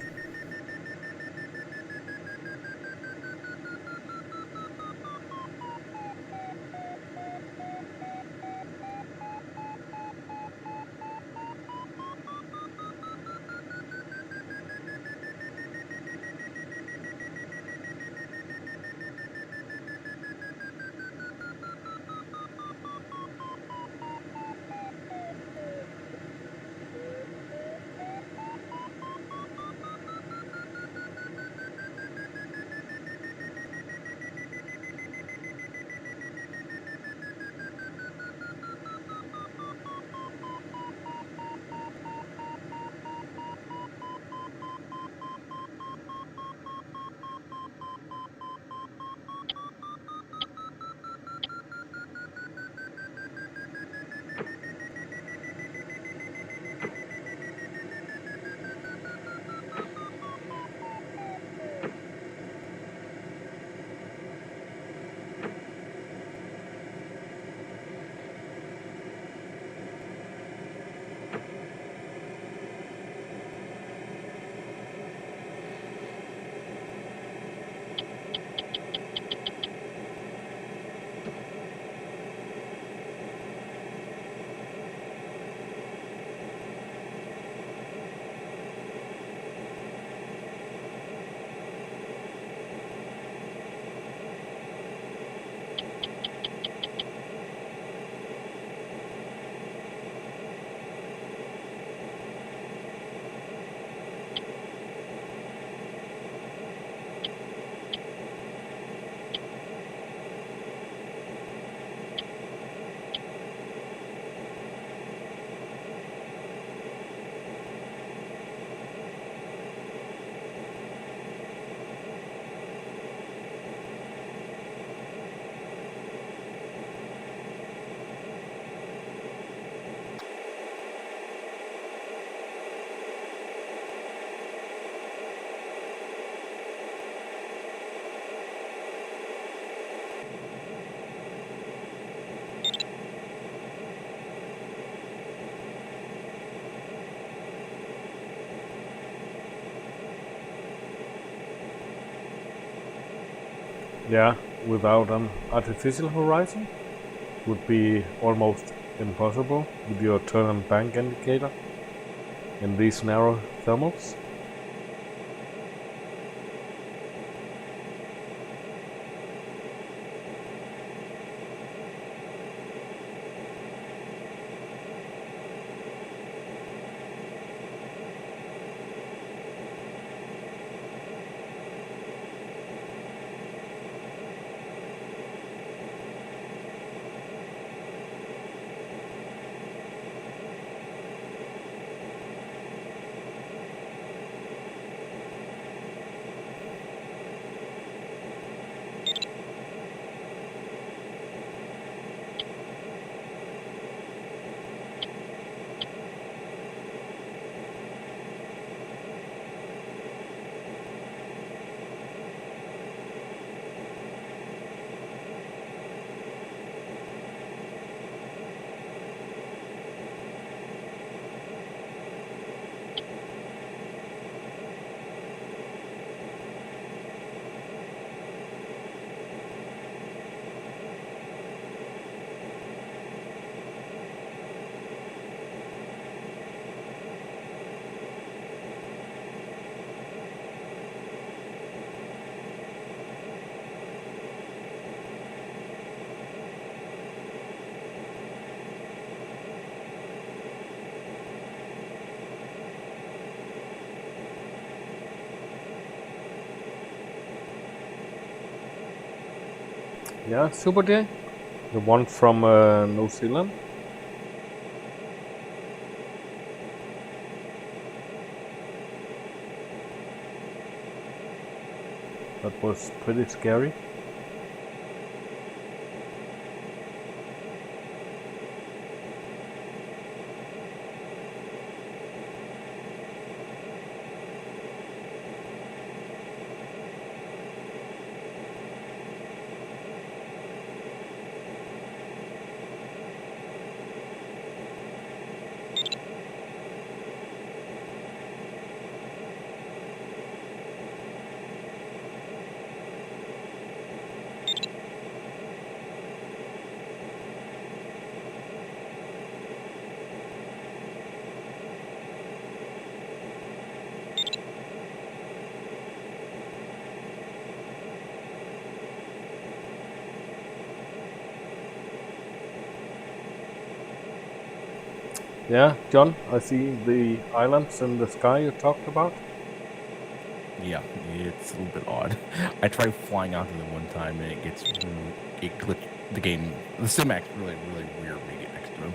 Yeah, without an artificial horizon would be almost impossible with your turn and bank indicator in these narrow thermals. Yeah, Super J, the one from New Zealand. That was pretty scary. Yeah, John, I see the islands in the sky you talked about. Yeah, it's a little bit odd. I tried flying out to them one time and it glitched the game. The sim acts really weird when you get next to him.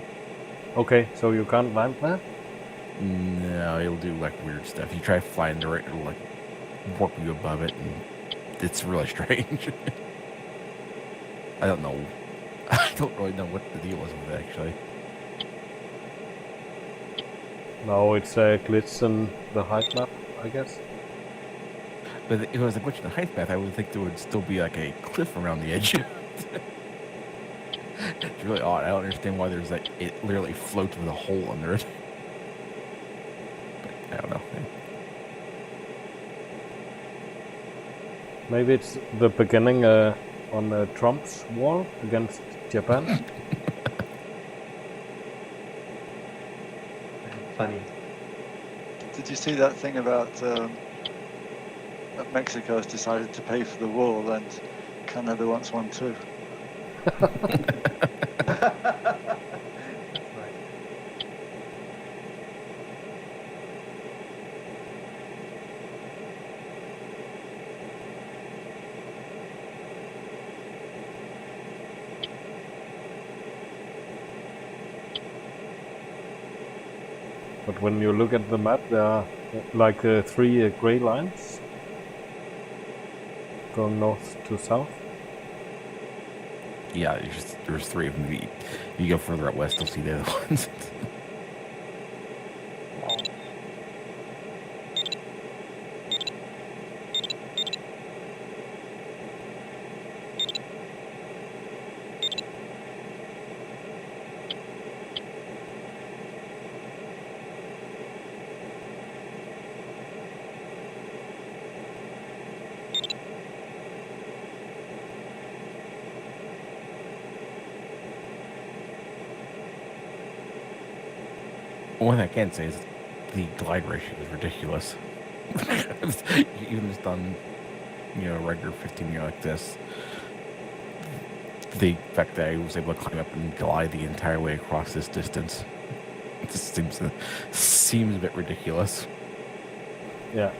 Okay, so you can't land there? No, it'll do like weird stuff. You try flying there, it'll like warp you above it, and it's really strange. I don't know. I don't really know what the deal is with it actually. No, it's a glitch in the height map, I guess. But if it was a glitch in the height path, I would think there would still be like a cliff around the edge. It's really odd. I don't understand why there's like it literally floats with a hole under it. But I don't know. Maybe it's the beginning on Trump's war against Japan. Funny. Did you see that thing about that Mexico has decided to pay for the wall and Canada wants one too? That's nice. But when you look at the map, there are like 3 grey lines going north to south. Yeah, there's 3 of them. If you go further out west, you'll see the other ones. One thing I can say is the glide ratio is ridiculous. Even just on, regular 15 like this, the fact that I was able to climb up and glide the entire way across this distance, it just seems a bit ridiculous. Yeah.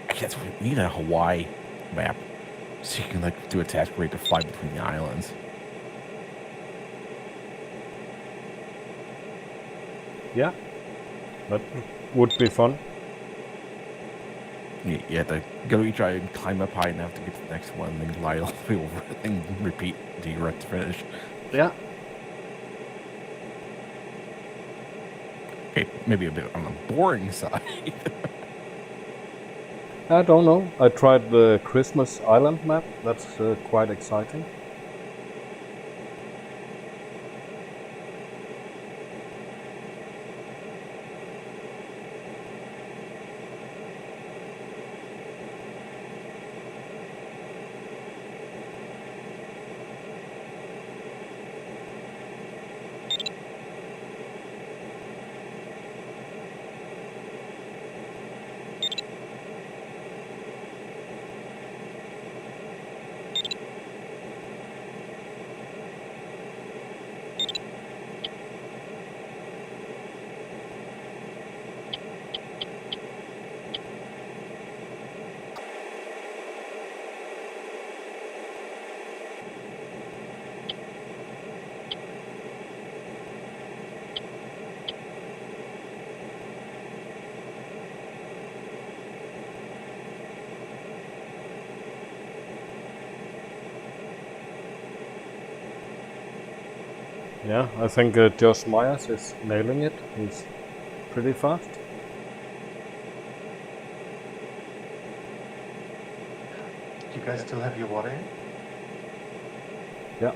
I guess we need a Hawaii map so you can do a task rate to fly between the islands. Yeah. That would be fun. You have to go try and climb up high enough to get to the next one, and then glide all the way over and repeat until you're at the finish. Yeah. Okay, maybe a bit on the boring side. I don't know. I tried the Christmas island map. That's quite exciting. Yeah, I think Josh Myers is nailing it. He's pretty fast. Do you guys still have your water in? Yeah.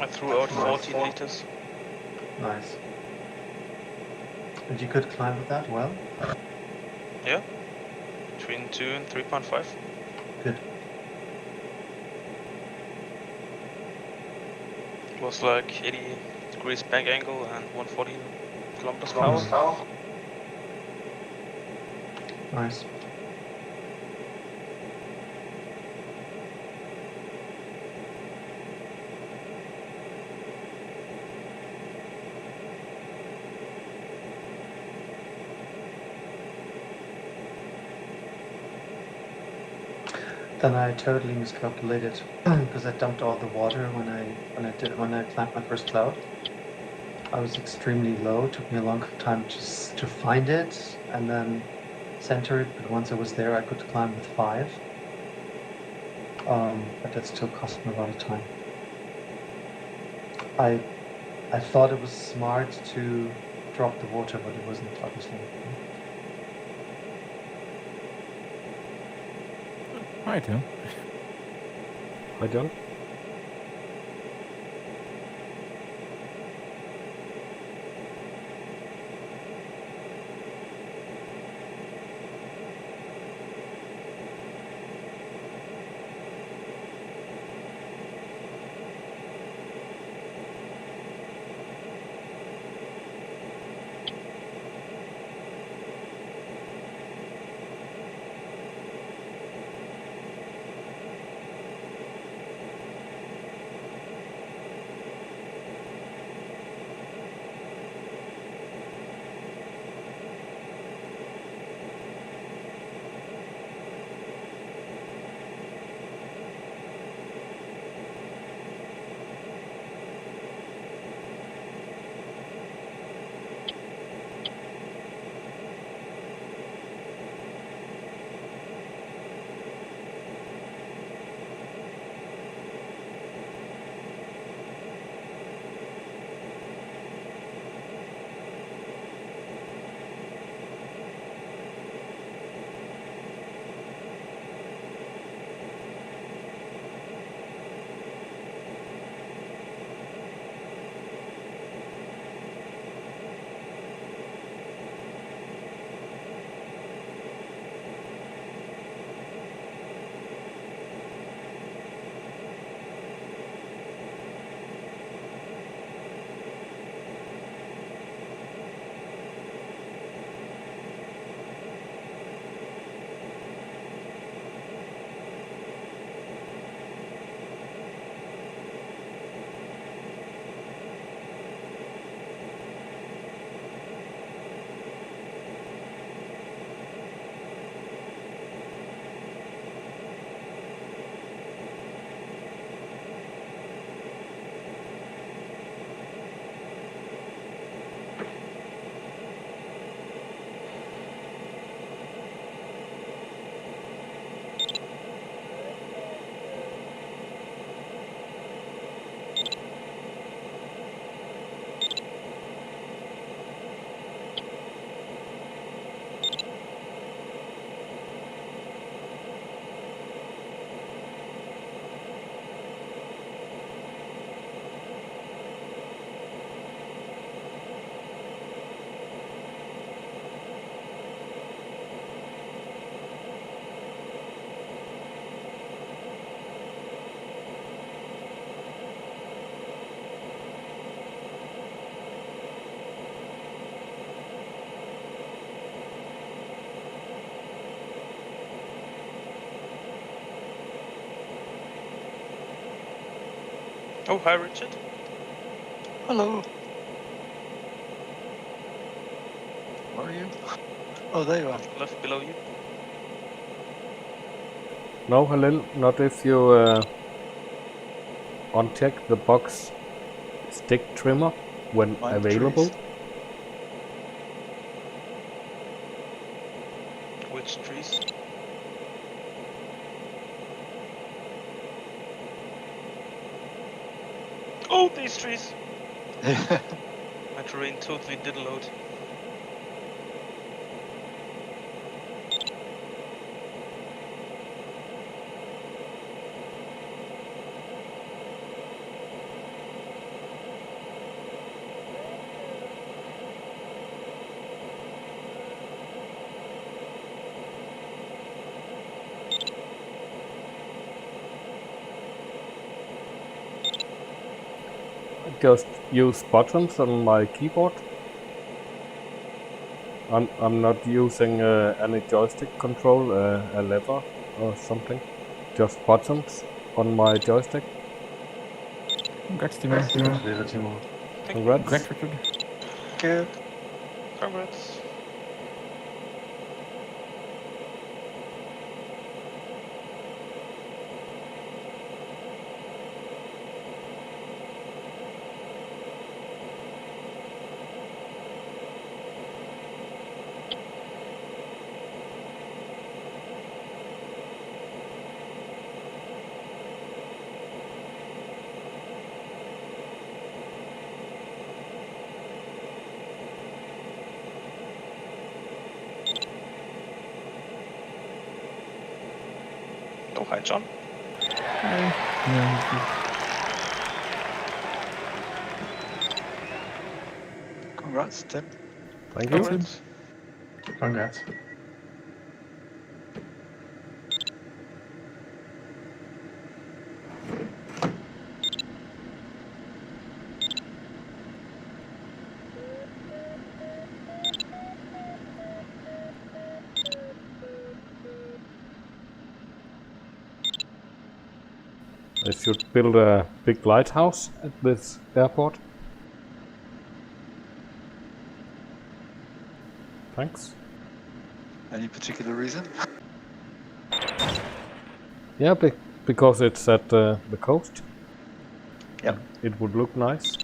I threw out 14 liters. Nice. And you could climb with that well? Yeah. Between 2 and 3.5. Good. It was like degrees bank angle and 114 kilometers per hour. Nice. Then I totally miscalculated because I dumped all the water when I climbed my first cloud. I was extremely low. It took me a long time just to find it and then center it. But once I was there, I could climb with 5. But that still cost me a lot of time. I thought it was smart to drop the water, but it wasn't, obviously. Hi, Tim. Hi, John. Oh, hi Richard. Hello. Where are you? Oh, there you are. Left below you. No, Halil, not if you uncheck the box stick trimmer when Mind the available. trees. Which trees? Oh, these trees! My terrain totally didn't load. just use buttons on my keyboard. I'm not using any joystick control, a lever or something. Just buttons on my joystick. Congrats, Timo. Responsibility mode. Congrats. Congrats, Richard. Good. Congrats. Oh, hi, John. Congrats, Tim. Thank you. Congrats. Congrats. I should build a big lighthouse at this airport. Thanks. Any particular reason? Yeah, because it's at the coast. Yep. It would look nice.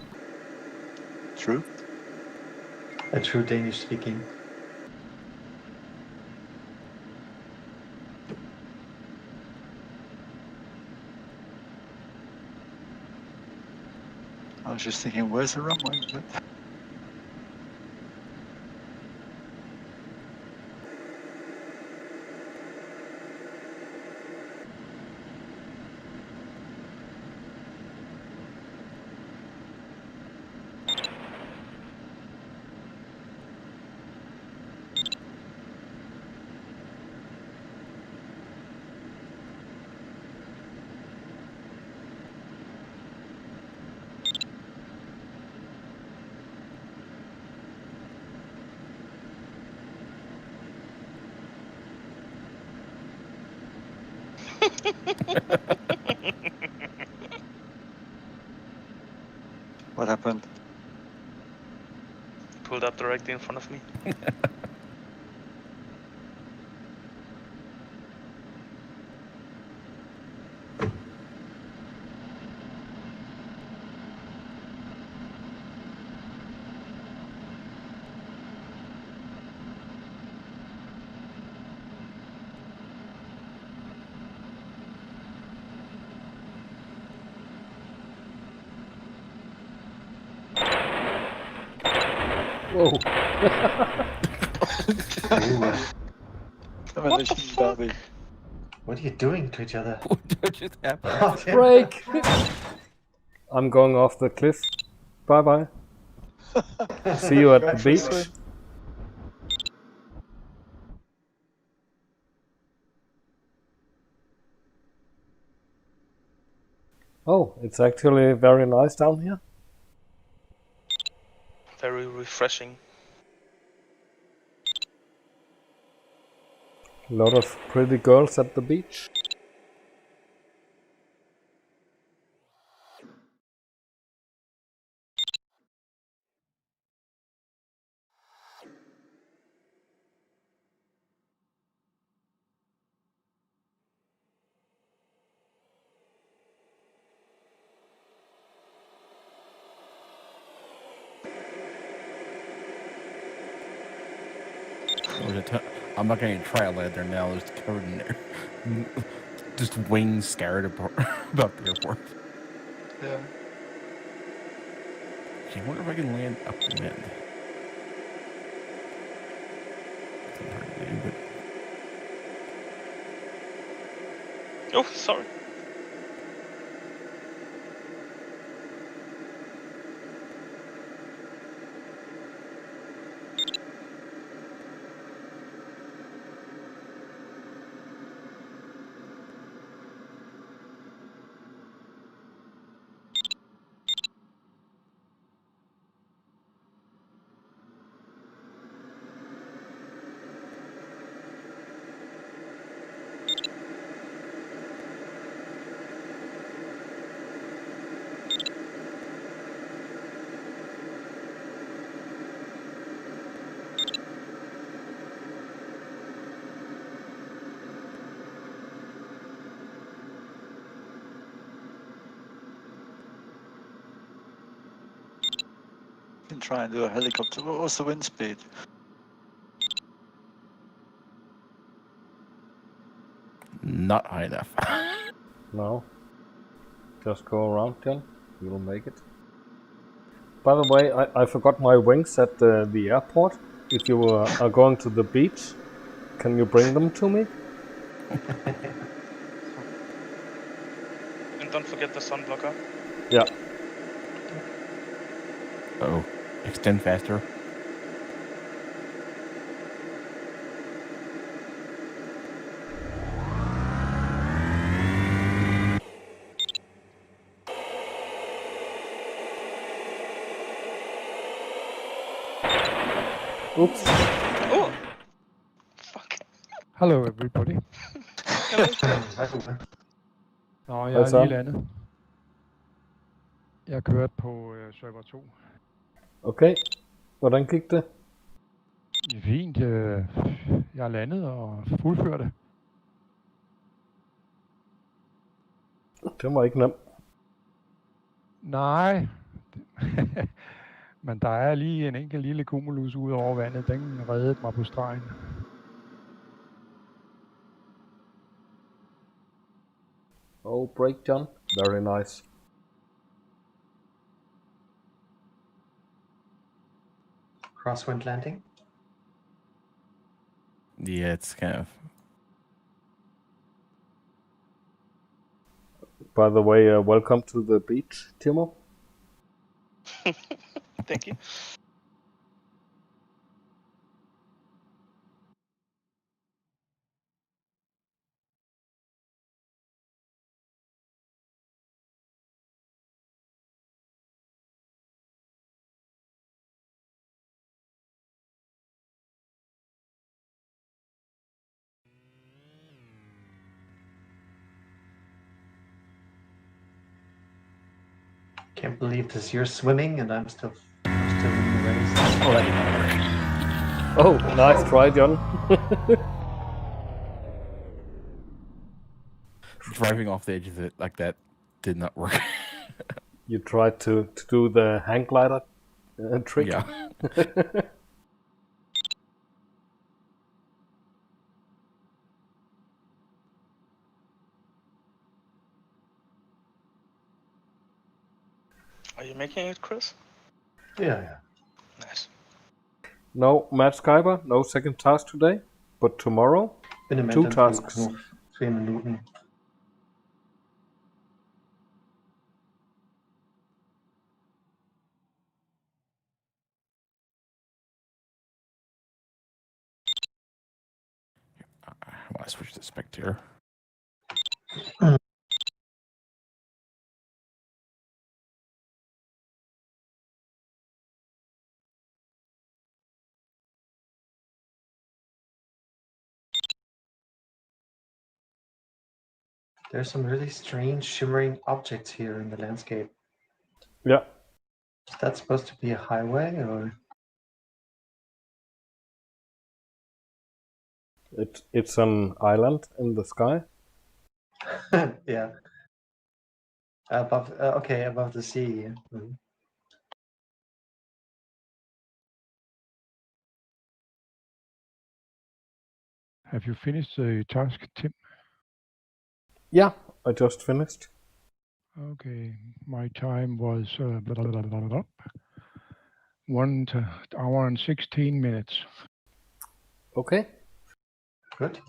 True. A true Danish speaking. I was just thinking, where's the runway? But what happened? Pulled up directly in front of me. Whoa! Demolition derby. What are you doing to each other? What just happened? Oh, damn. Break! I'm going off the cliff. Bye bye. See you at the beach. Oh, it's actually very nice down here. Very refreshing. A lot of pretty girls at the beach. I'm not going to try to land there now. There's covered in there. Just wings scattered about the airport. Yeah. I wonder if I can land up the wind. It's hard to do, but Oh, sorry. can try and do a helicopter. What's the wind speed? Not high enough. No. Just go around, John. You'll make it. By the way, I forgot my wings at the airport. If you are going to the beach, can you bring them to me? And don't forget the sun blocker. Yeah. Oh, extend faster. Oops. Oh! Fuck. Hello everybody. Nå, jeg Hvad er så? lige landet. Jeg kørte på server 2. Okay. Hvordan gik det? Fint. Jeg er landet og fuldførte. Det var ikke nemt. Nej. Men der er lige en enkelt lille cumulus ud over vandet. Den reddede mig på stregen. Oh, break, John. Very nice. Crosswind landing. Yeah, it's kind of. By the way, welcome to the beach, Timo. Thank you. Can't believe this. You're swimming and I'm still in the race. Oh, that didn't work. Oh, nice try, John. Driving off the edge of it like that did not work. You tried to do the hang glider trick. Yeah. Are you making it, Chris? Yeah. Nice. No, Matt Skyber, no second task today, but tomorrow, Bin im 2 Moment tasks. nur 4 Minuten. I want to switch to spectator. There's some really strange shimmering objects here in the landscape. Yeah, Is that supposed to be a highway or? it's an island in the sky. Yeah. Above, okay, above the sea. Mhm. Have you finished the task, Tim? Yeah, I just finished. Okay. My time was 1 hour and 16 minutes. Okay, Good.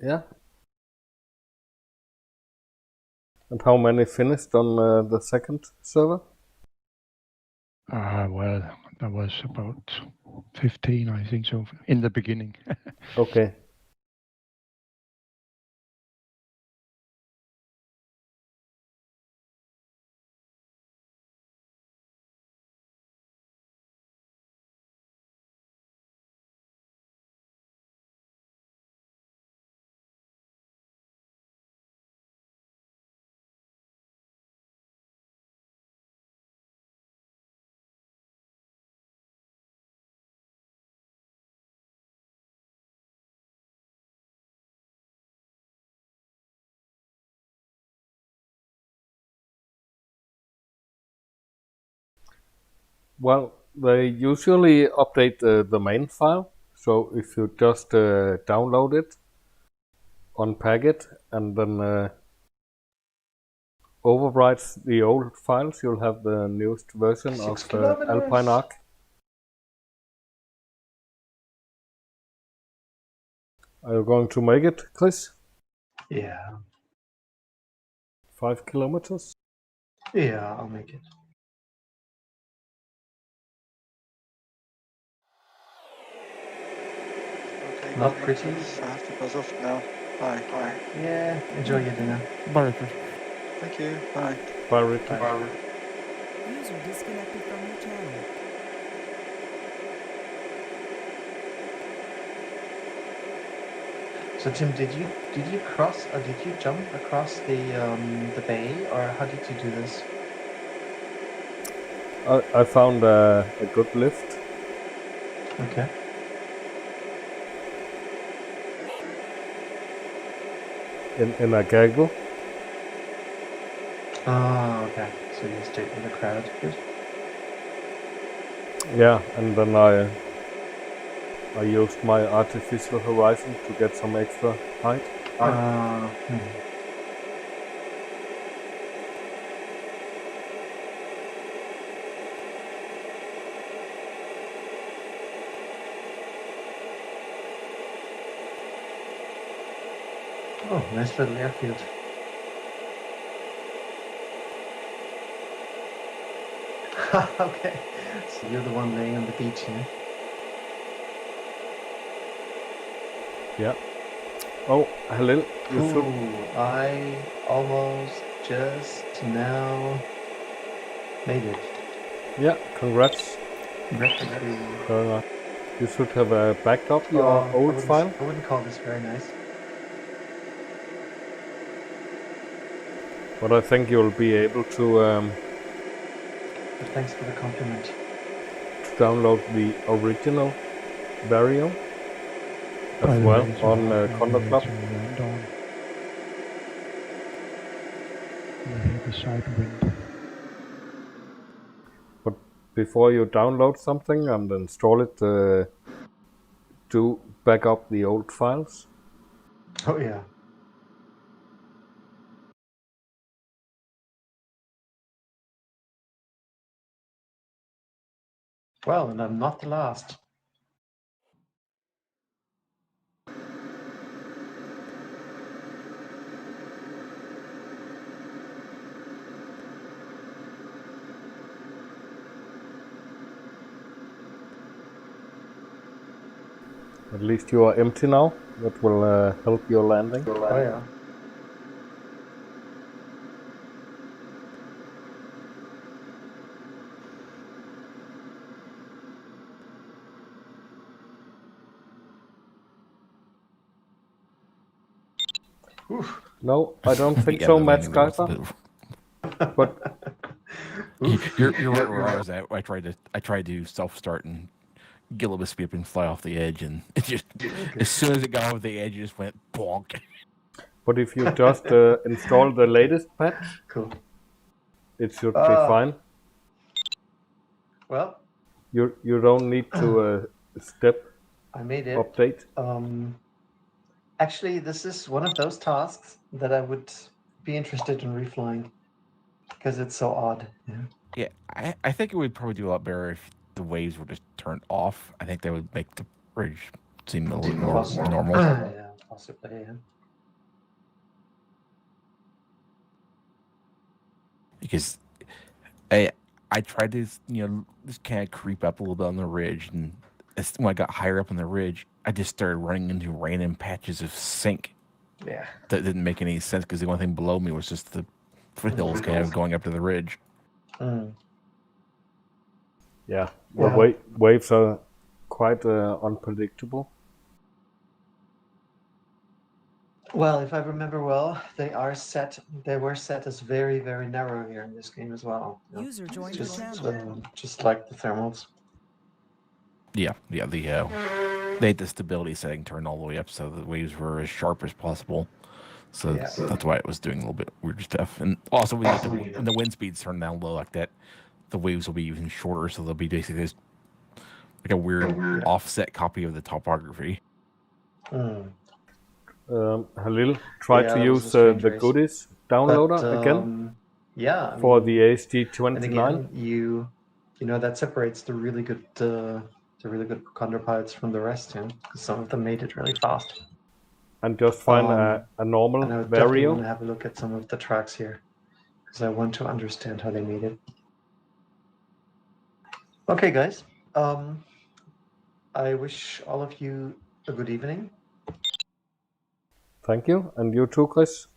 yeah. And how many finished on the second server? Well, that was about 15, I think so, in the beginning. Okay, Well, they usually update the main file. So if you just download it, unpack it, and then overwrite the old files, you'll have the newest version 6 of kilometers. Alpine Arc. Are you going to make it, Chris? Yeah. 5 kilometers? Yeah, I'll make it. Okay, Not Kenny, pretty. I have to buzz off now. Bye. Bye. Yeah, enjoy your dinner. Bye, Richard. Thank you. Bye. Bye, Richard. Bye. User disconnected from your channel. So Tim, did you cross or did you jump across the bay, or how did you do this? I found a good lift. Okay. In a gaggle. Oh, okay. So you stayed in the crowd. Good. Yeah, and then I used my artificial horizon to get some extra height. Oh, nice little airfield. Okay. So you're the one laying on the beach here. Yeah. Oh, Halil, you should. Ooh, I almost just now made it. Yeah, congrats. Very nice. You should have backed up your old file. I wouldn't call this very nice. But I think you'll be able to But thanks for the compliment. download the original Vario By as the well way, so on I'm Condor2. going to land on the heavy side wind. But before you download something and install it, do back up the old files. Oh yeah. Well, and I'm not the last. At least you are empty now. That will help your landing. Oh yeah. Oof. No, I don't think Yeah, so, the Matt landing there was a Skyper. bit- But You're right where I was at. I tried to self start and get a little bit of speed up and fly off the edge, and it just as soon as it got over the edge, it just went bonk. But if you just install the latest patch, Cool. it should be fine. Well, You don't need to step I made it. update. Actually, this is one of those tasks that I would be interested in reflying because it's so odd. Yeah. Yeah, I think it would probably do a lot better if the waves were just turned off. I think that would make the bridge seem a little more normal. Yeah, possibly. Yeah. Because I tried to just kind of creep up a little bit on the ridge, and when I got higher up on the ridge, I just started running into random patches of sink Yeah. that didn't make any sense because the only thing below me was just the foothills kind of going up to the ridge. Yeah, Well- the waves are quite unpredictable. Well, if I remember well, they were set as very, very narrow here in this game as well. Yeah. User joined your Just, channel. just like the thermals. Yeah, they had the stability setting turned all the way up so the waves were as sharp as possible. So Yeah. that's why it was doing a little bit weird stuff. And also, when the wind speeds turned down low like that, the waves will be even shorter, so they'll be basically this, like a weird offset copy of the topography. Halil, try Yeah, to that was a use strange the race. goodies downloader But again yeah, I for mean, the and AST29. again, you know that separates the really good Condor pilots from the rest, yeah, because some of them made it really fast. And just find a normal And I would definitely want vario. to have a look at some of the tracks here, because I want to understand how they made it. Okay, guys. I wish all of you a good evening. Thank you. And you too, Chris.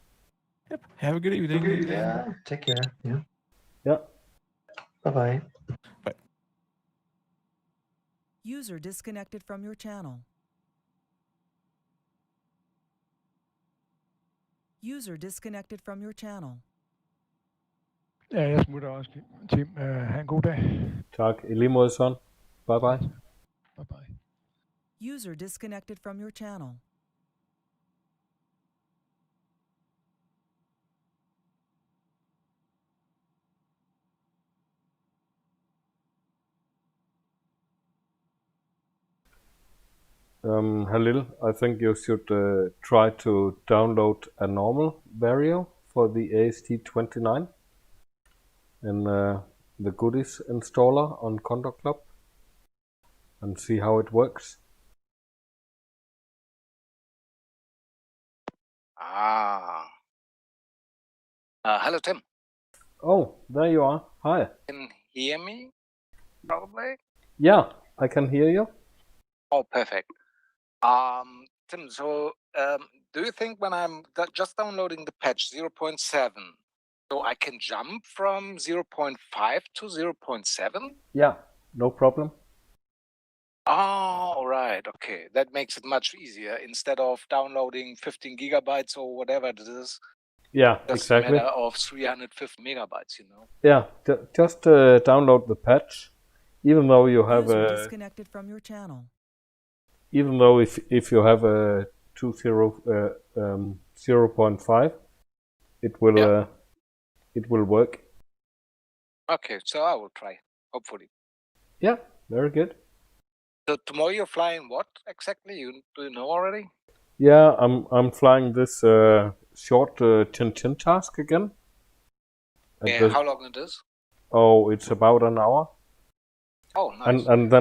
Yep. Have a good evening. Yeah, take care. Yeah. Yeah. Bye-bye. Bye. User disconnected from your channel. User disconnected from your channel. Ja, jeg smutter også, Tim. Ha' en god dag. Tak. I lige måde, son. Bye bye. Bye bye. User disconnected from your channel. Halil, I think you should try to download a normal vario for the AST29 in the goodies installer on Condor2 and see how it works. Hello, Tim. Oh, there you are. Hi. Can you hear me? Probably. Yeah, I can hear you. Oh, perfect. Tim, so do you think when I'm just downloading the patch 0.7, so I can jump from 0.5 to 0.7? Yeah, no problem. Oh, all right. Okay. That makes it much easier instead of downloading 15 gigabytes or whatever it is. Yeah, Just exactly. a matter of 350 megabytes, you know. Yeah, just download the patch, even though you have User a, disconnected from your channel. even though if you have a 0.5, it will it will work. Okay, so I will try, hopefully. Yeah, very good. So tomorrow you're flying what exactly? Do you know already? Yeah, I'm flying this short Tintin task again. Yeah, how long it is? Oh, it's about an hour. Oh, nice. And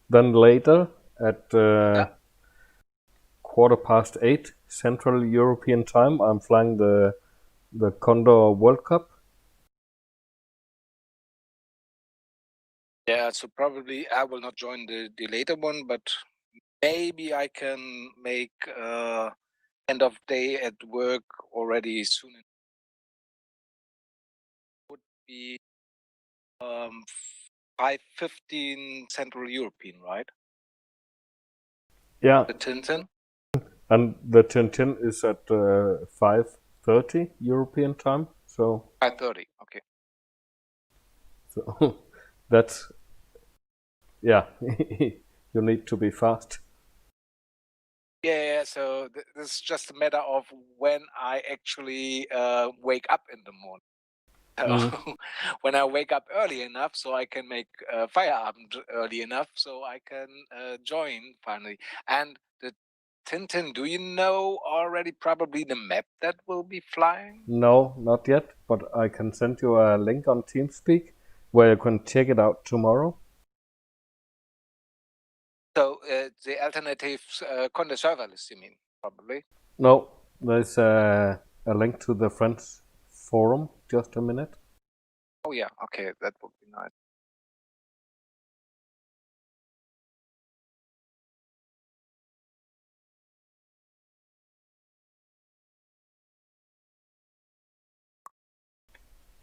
then later at 8:15 Central European Time, I'm flying the Condor World Cup. Yeah, so probably I will not join the later one, but maybe I can make end of day at work already soon. Would be 5:15 Central European, right? Yeah. The Tintin? And the Tintin is at 5:30 European time, so 5:30, okay. So that's, yeah, you need to be fast. Yeah, so this is just a matter of when I actually wake up in the morning. So when I wake up early enough, so I can make Feierabend early enough, so I can join finally. And the Tintin, do you know already probably the map that will be flying? No, not yet, but I can send you a link on TeamSpeak where you can check it out tomorrow. So the alternative Condor serverless, you mean, probably? No, there's a link to the Friends forum. Just a minute. Oh yeah, okay, that would be nice.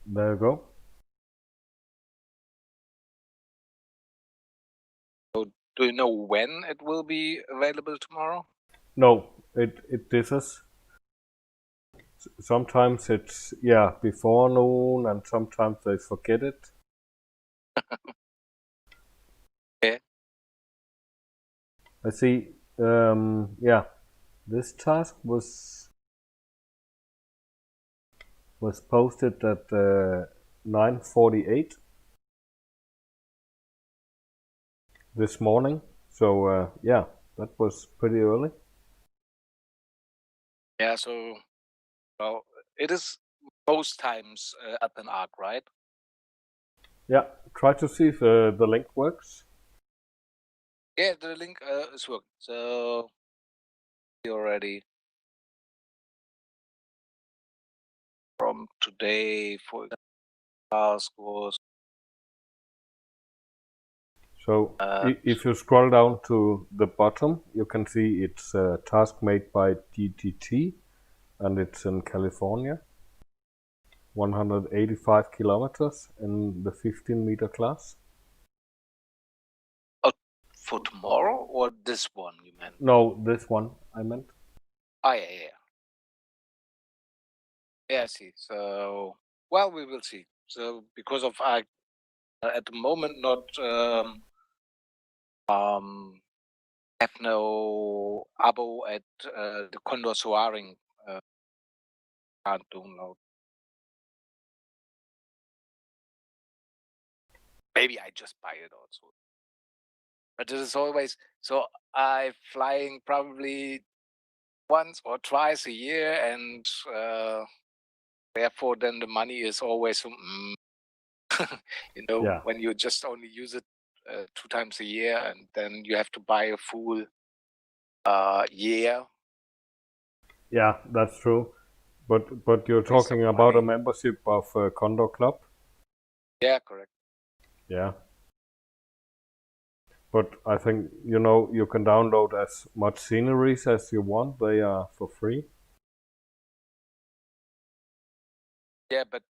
There you go. So do you know when it will be available tomorrow? No, it differs. Sometimes it's, before noon, and sometimes they forget it. Okay. I see. This task was posted at 9:48 this morning. So yeah, that was pretty early. Yeah, so well, it is most times up in arc, right? Yeah, try to see if the link works. Yeah, the link is working. So already from today for the task was So if you scroll down to the bottom, you can see it's a task made by DTT, and it's in California. 185 kilometers in the 15-meter class. for tomorrow or this one you meant? No, this one I meant. Oh yeah. Yeah, I see. So well, we will see. So because of I at the moment not have no abo at the Condor2. Can't download. Maybe I just buy it also. But it is always so. I'm flying probably once or twice a year, and therefore, then the money is always, Yeah. when you just only use it 2 times a year, and then you have to buy a full year. Yeah, that's true. But you're Waste of talking about a money. membership of Condor Club? Yeah, correct. Yeah. But I think, you can download as much sceneries as you want. They are for free. Yeah, but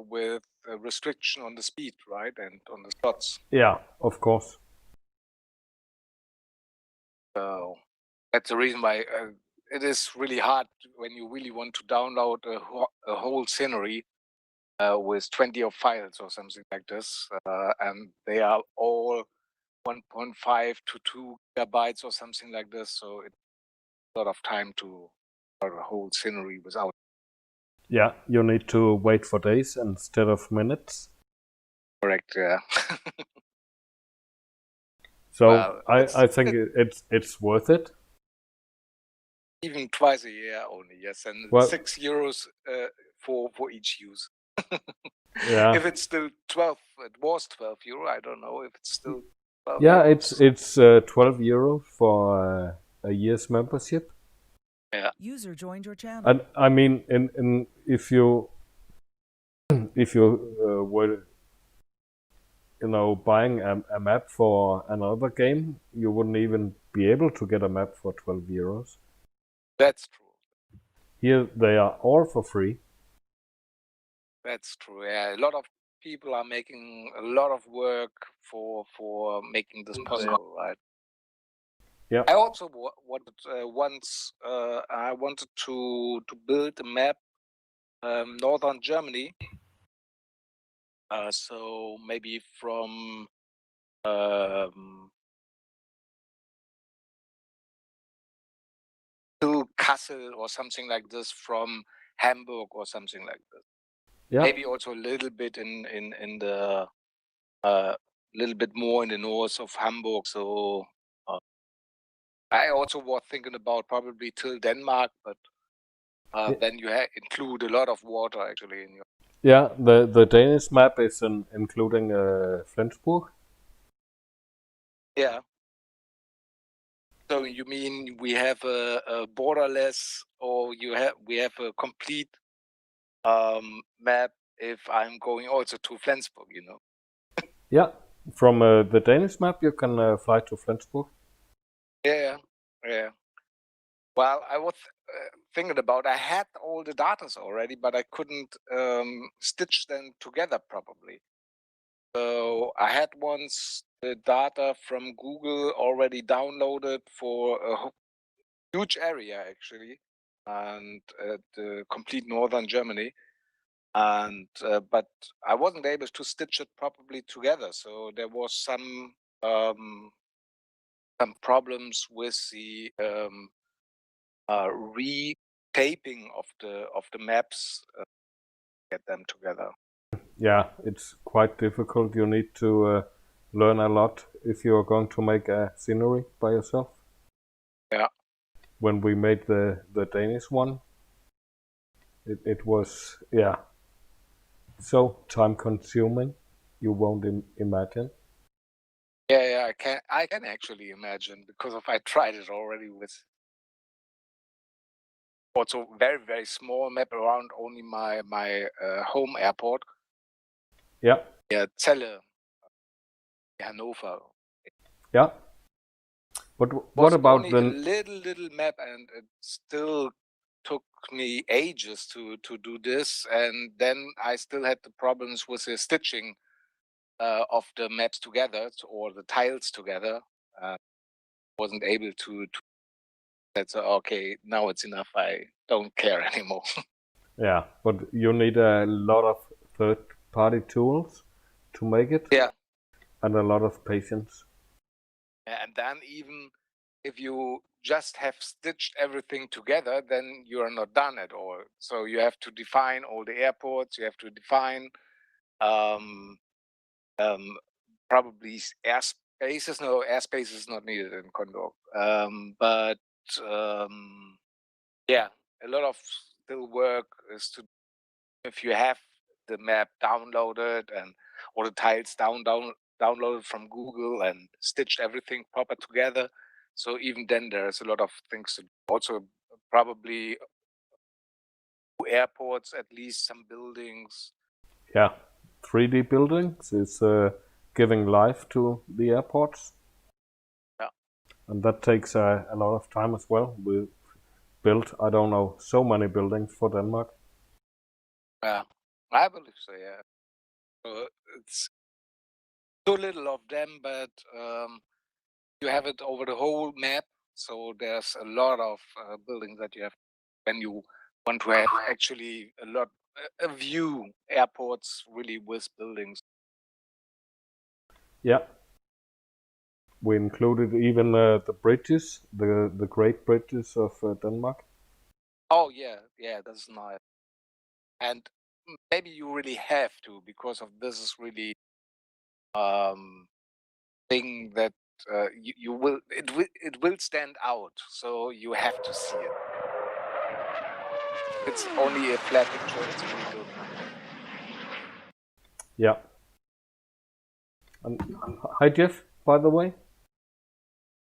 with a restriction on the speed, right, and on the slots. Yeah, of course. So that's the reason why it is really hard when you really want to download a whole scenery with 20 of files or something like this, and they are all 1.5 to 2 gigabytes or something like this. So it's a lot of time to download a whole scenery without. Yeah, you need to wait for days instead of minutes. Correct. Yeah. So Well, I think it's worth it. Even twice a year only, yes, and Well- €6 for each use. Yeah. If it's still 12, it was €12. I don't know if it's still 12 Yeah, euros. it's €12 for a year's membership. Yeah. User joined your channel. And I mean, in if you were buying a map for another game, you wouldn't even be able to get a map for €12. That's true. Here they are all for free. That's true. Yeah, a lot of people are making a lot of work for making this possible, right? Yeah. I also wanted once. I wanted to build a map, northern Germany. So maybe from to Kassel or something like this, from Hamburg or something like this. Yeah. Maybe also a little bit in the little bit more in the north of Hamburg. So I also was thinking about probably till Denmark, but then you include a lot of water actually in your. Yeah, the Danish map is including Flensburg. Yeah. So you mean we have a borderless, or we have a complete map if I'm going also to Flensburg, Yeah, from the Danish map you can fly to Flensburg. Yeah. Well, I was thinking about. I had all the datas already, but I couldn't stitch them together properly. So I had once the data from Google already downloaded for a huge area actually, and the complete northern Germany, and but I wasn't able to stitch it properly together. So there was some problems with the retaping of the maps, get them together. Yeah, it's quite difficult. You need to learn a lot if you are going to make a scenery by yourself. Yeah. When we made the Danish one, it was, yeah, so time consuming, you won't imagine. Yeah, I can actually imagine, because I tried it already with also very, very small map around only my home airport. Yeah. Yeah, Celle, Hanover. Yeah. But what Was about only the a little map, and it still took me ages to do this, and then I still had the problems with the stitching of the maps together, or the tiles together. Wasn't able to that's okay, now it's enough, I don't care anymore. Yeah, but you need a lot of third-party tools to make it. Yeah. And a lot of patience. And then even if you just have stitched everything together, then you are not done at all. So you have to define all the airports, you have to define probably airspaces. No, airspace is not needed in Condor. But yeah, a lot of still work is to, if you have the map downloaded and all the tiles downloaded from Google and stitched everything proper together. So even then there's a lot of things to do. Also probably airports, at least some buildings. Yeah, 3D buildings is giving life to the airports. Yeah. And that takes a lot of time as well. We built, I don't know, so many buildings for Denmark. Yeah, I believe so, yeah. It's too little of them, but you have it over the whole map. So there's a lot of buildings that you have when you want to have actually a view airports really with buildings. Yeah. We included even the bridges, the great bridges of Denmark. Oh yeah, that's nice. And maybe you really have to, because of this is really thing that you will it will stand out. So you have to see it. It's only a flat picture. It's really good. Yeah. And hi Jeff, by the way.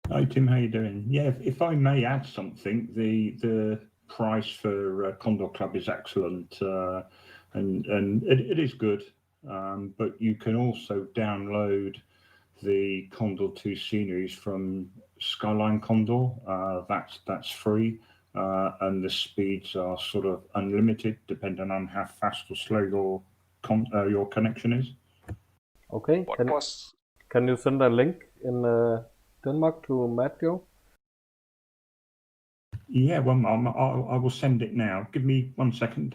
Hi Tim, how you doing? Yeah, if I may add something, the price for Condor Club is excellent, and it is good. But you can also download the Condor2 sceneries from Skyline Condor. That's free, and the speeds are sort of unlimited, depending on how fast or slow your connection is. Okay. Can you send a link in Denmark to Matthew? Yeah, well, I will send it now. Give me 1 second.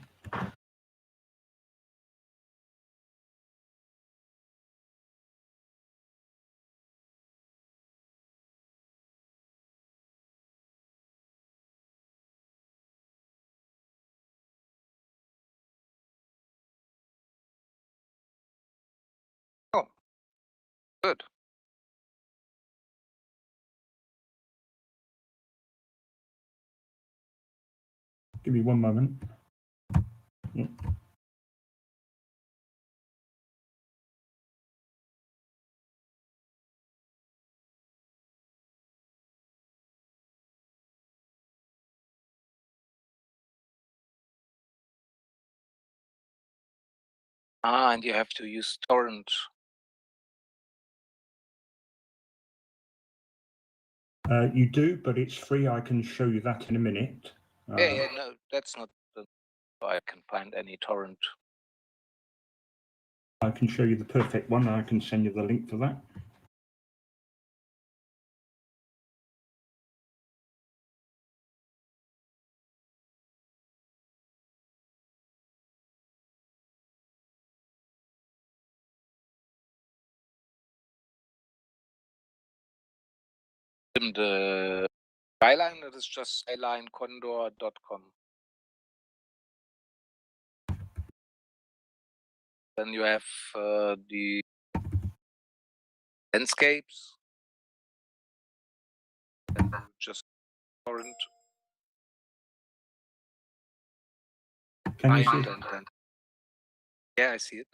Oh, good. Give me 1 moment. Yeah. And you have to use torrent. You do, but it's free. I can show you that in a minute. Yeah, no, that's not. I can find any torrent. I can show you the perfect one. I can send you the link for that. In the Skyline, it is just skylinecondor.com. Then you have the landscapes, and just torrent. Can you see find it? and then yeah, I see it.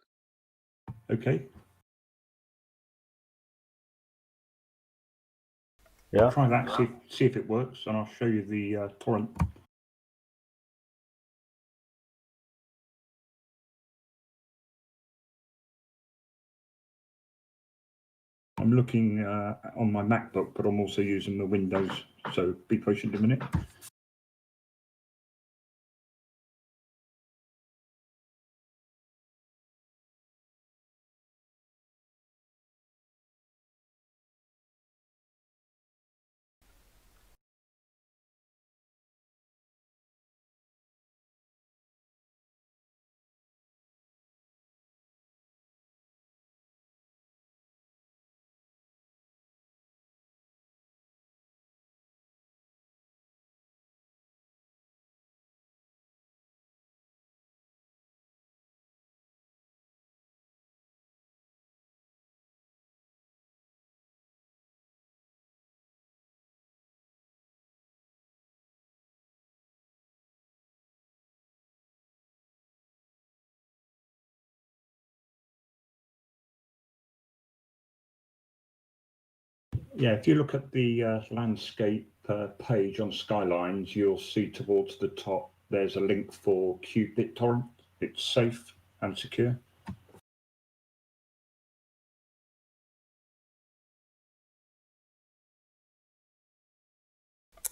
Okay. Yeah. Try that, see if it works, and I'll show you the torrent. I'm looking on my MacBook, but I'm also using the Windows, so be patient a minute. Yeah, if you look at the landscape page on Skylines, you'll see towards the top there's a link for BitTorrent. It's safe and secure.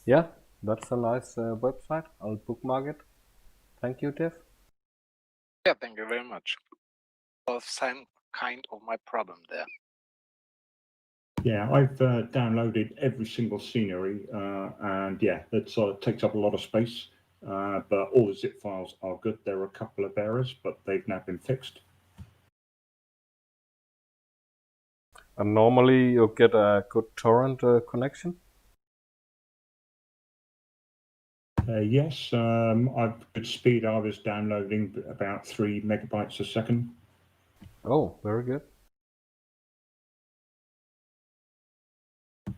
Yeah, that's a nice website. I'll bookmark it. Thank you, Tiff. Yeah, thank you very much. Well, same kind of my problem there. Yeah, I've downloaded every single scenery, and yeah, that takes up a lot of space. But all the zip files are good. There are a couple of errors, but they've now been fixed. And normally you get a good torrent connection. Yes, I've good speed. I was downloading about 3 megabytes a second. Oh, very good.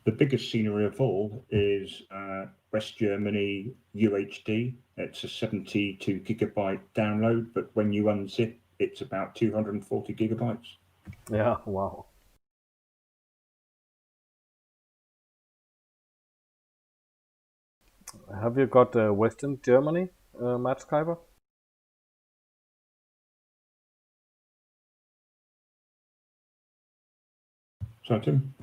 The biggest scenery of all is West Germany UHD. It's a 72 gigabyte download, but when you unzip, it's about 240 gigabytes. Yeah, wow. Have you got Western Germany, Matt Skyper? Sorry, Tim?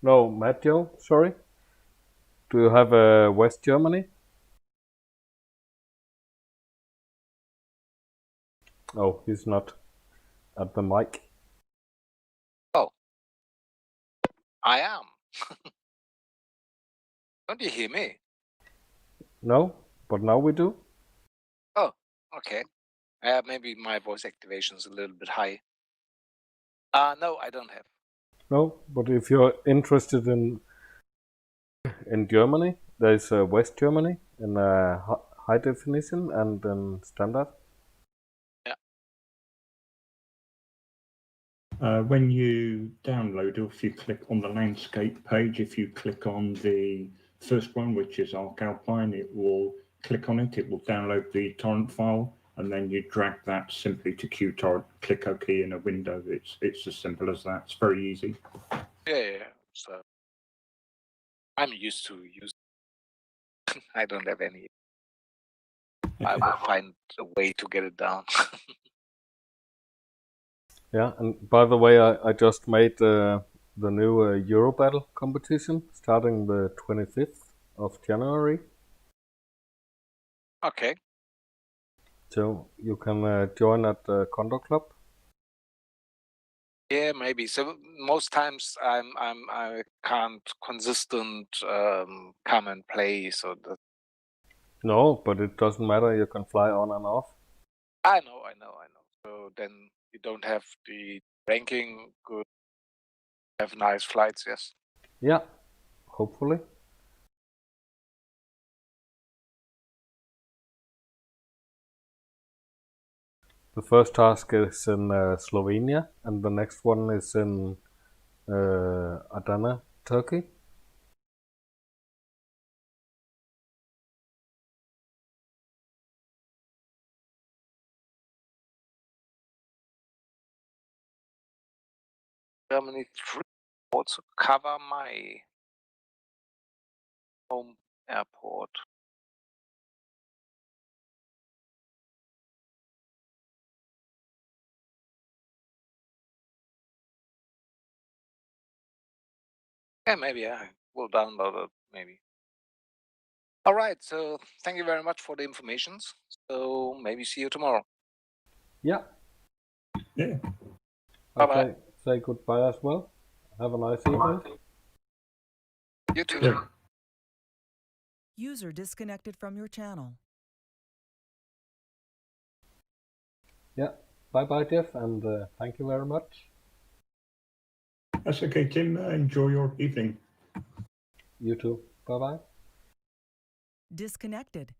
No, Matthew, sorry. Do you have West Germany? Oh, he's not at the mic. Oh, I am. Don't you hear me? No, but now we do. Oh, okay. Maybe my voice activation is a little bit high. No, I don't have. No, but if you're interested in Germany, there's West Germany in high definition and in standard. Yeah. When you download, if you click on the landscape page, if you click on the first one, which is Arc Alpine, it will click on it, it will download the torrent file, and then you drag that simply to QTorrent, click OK in a window. It's as simple as that. It's very easy. Yeah. So I'm used to use. I don't have any. I will find a way to get it down. Yeah, and by the way, I just made the new Euro Battle competition starting the 25th of January. Okay. So you can join at the Condor Club. Yeah, maybe. So most times I can't consistent come and play. So that No, but it doesn't matter. You can fly on and off. I know. So then you don't have the ranking. Good. Have nice flights. Yes. Yeah, hopefully. The first task is in Slovenia, and the next one is in Adana, Turkey. Germany 3 also cover my home airport. Yeah, maybe I will download it, maybe. All right, so thank you very much for the information. So maybe see you tomorrow. Yeah. Yeah. Bye-bye. Say goodbye as well. Have a nice evening. You too. Yeah. User disconnected from your channel. Yeah. Bye-bye, Jeff, and thank you very much. That's okay, Tim. Enjoy your evening. You too. Bye-bye. Disconnected.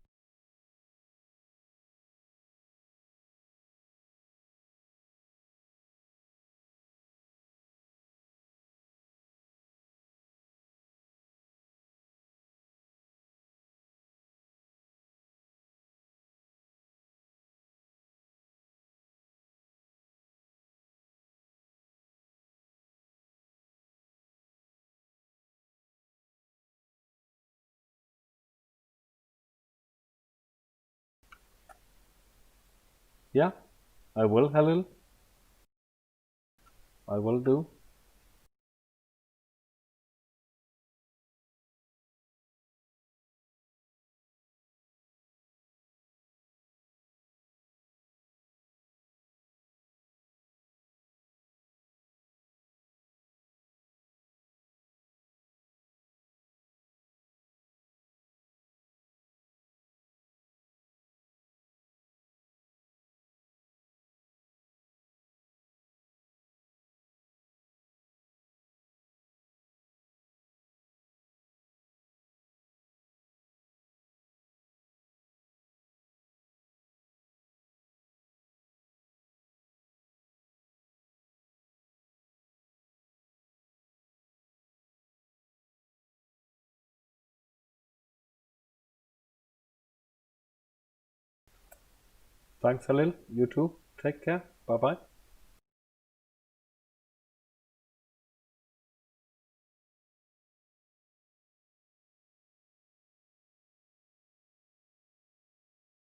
Yeah, I will, Halil. I will do. Thanks, Halil. You too. Take care. Bye-bye.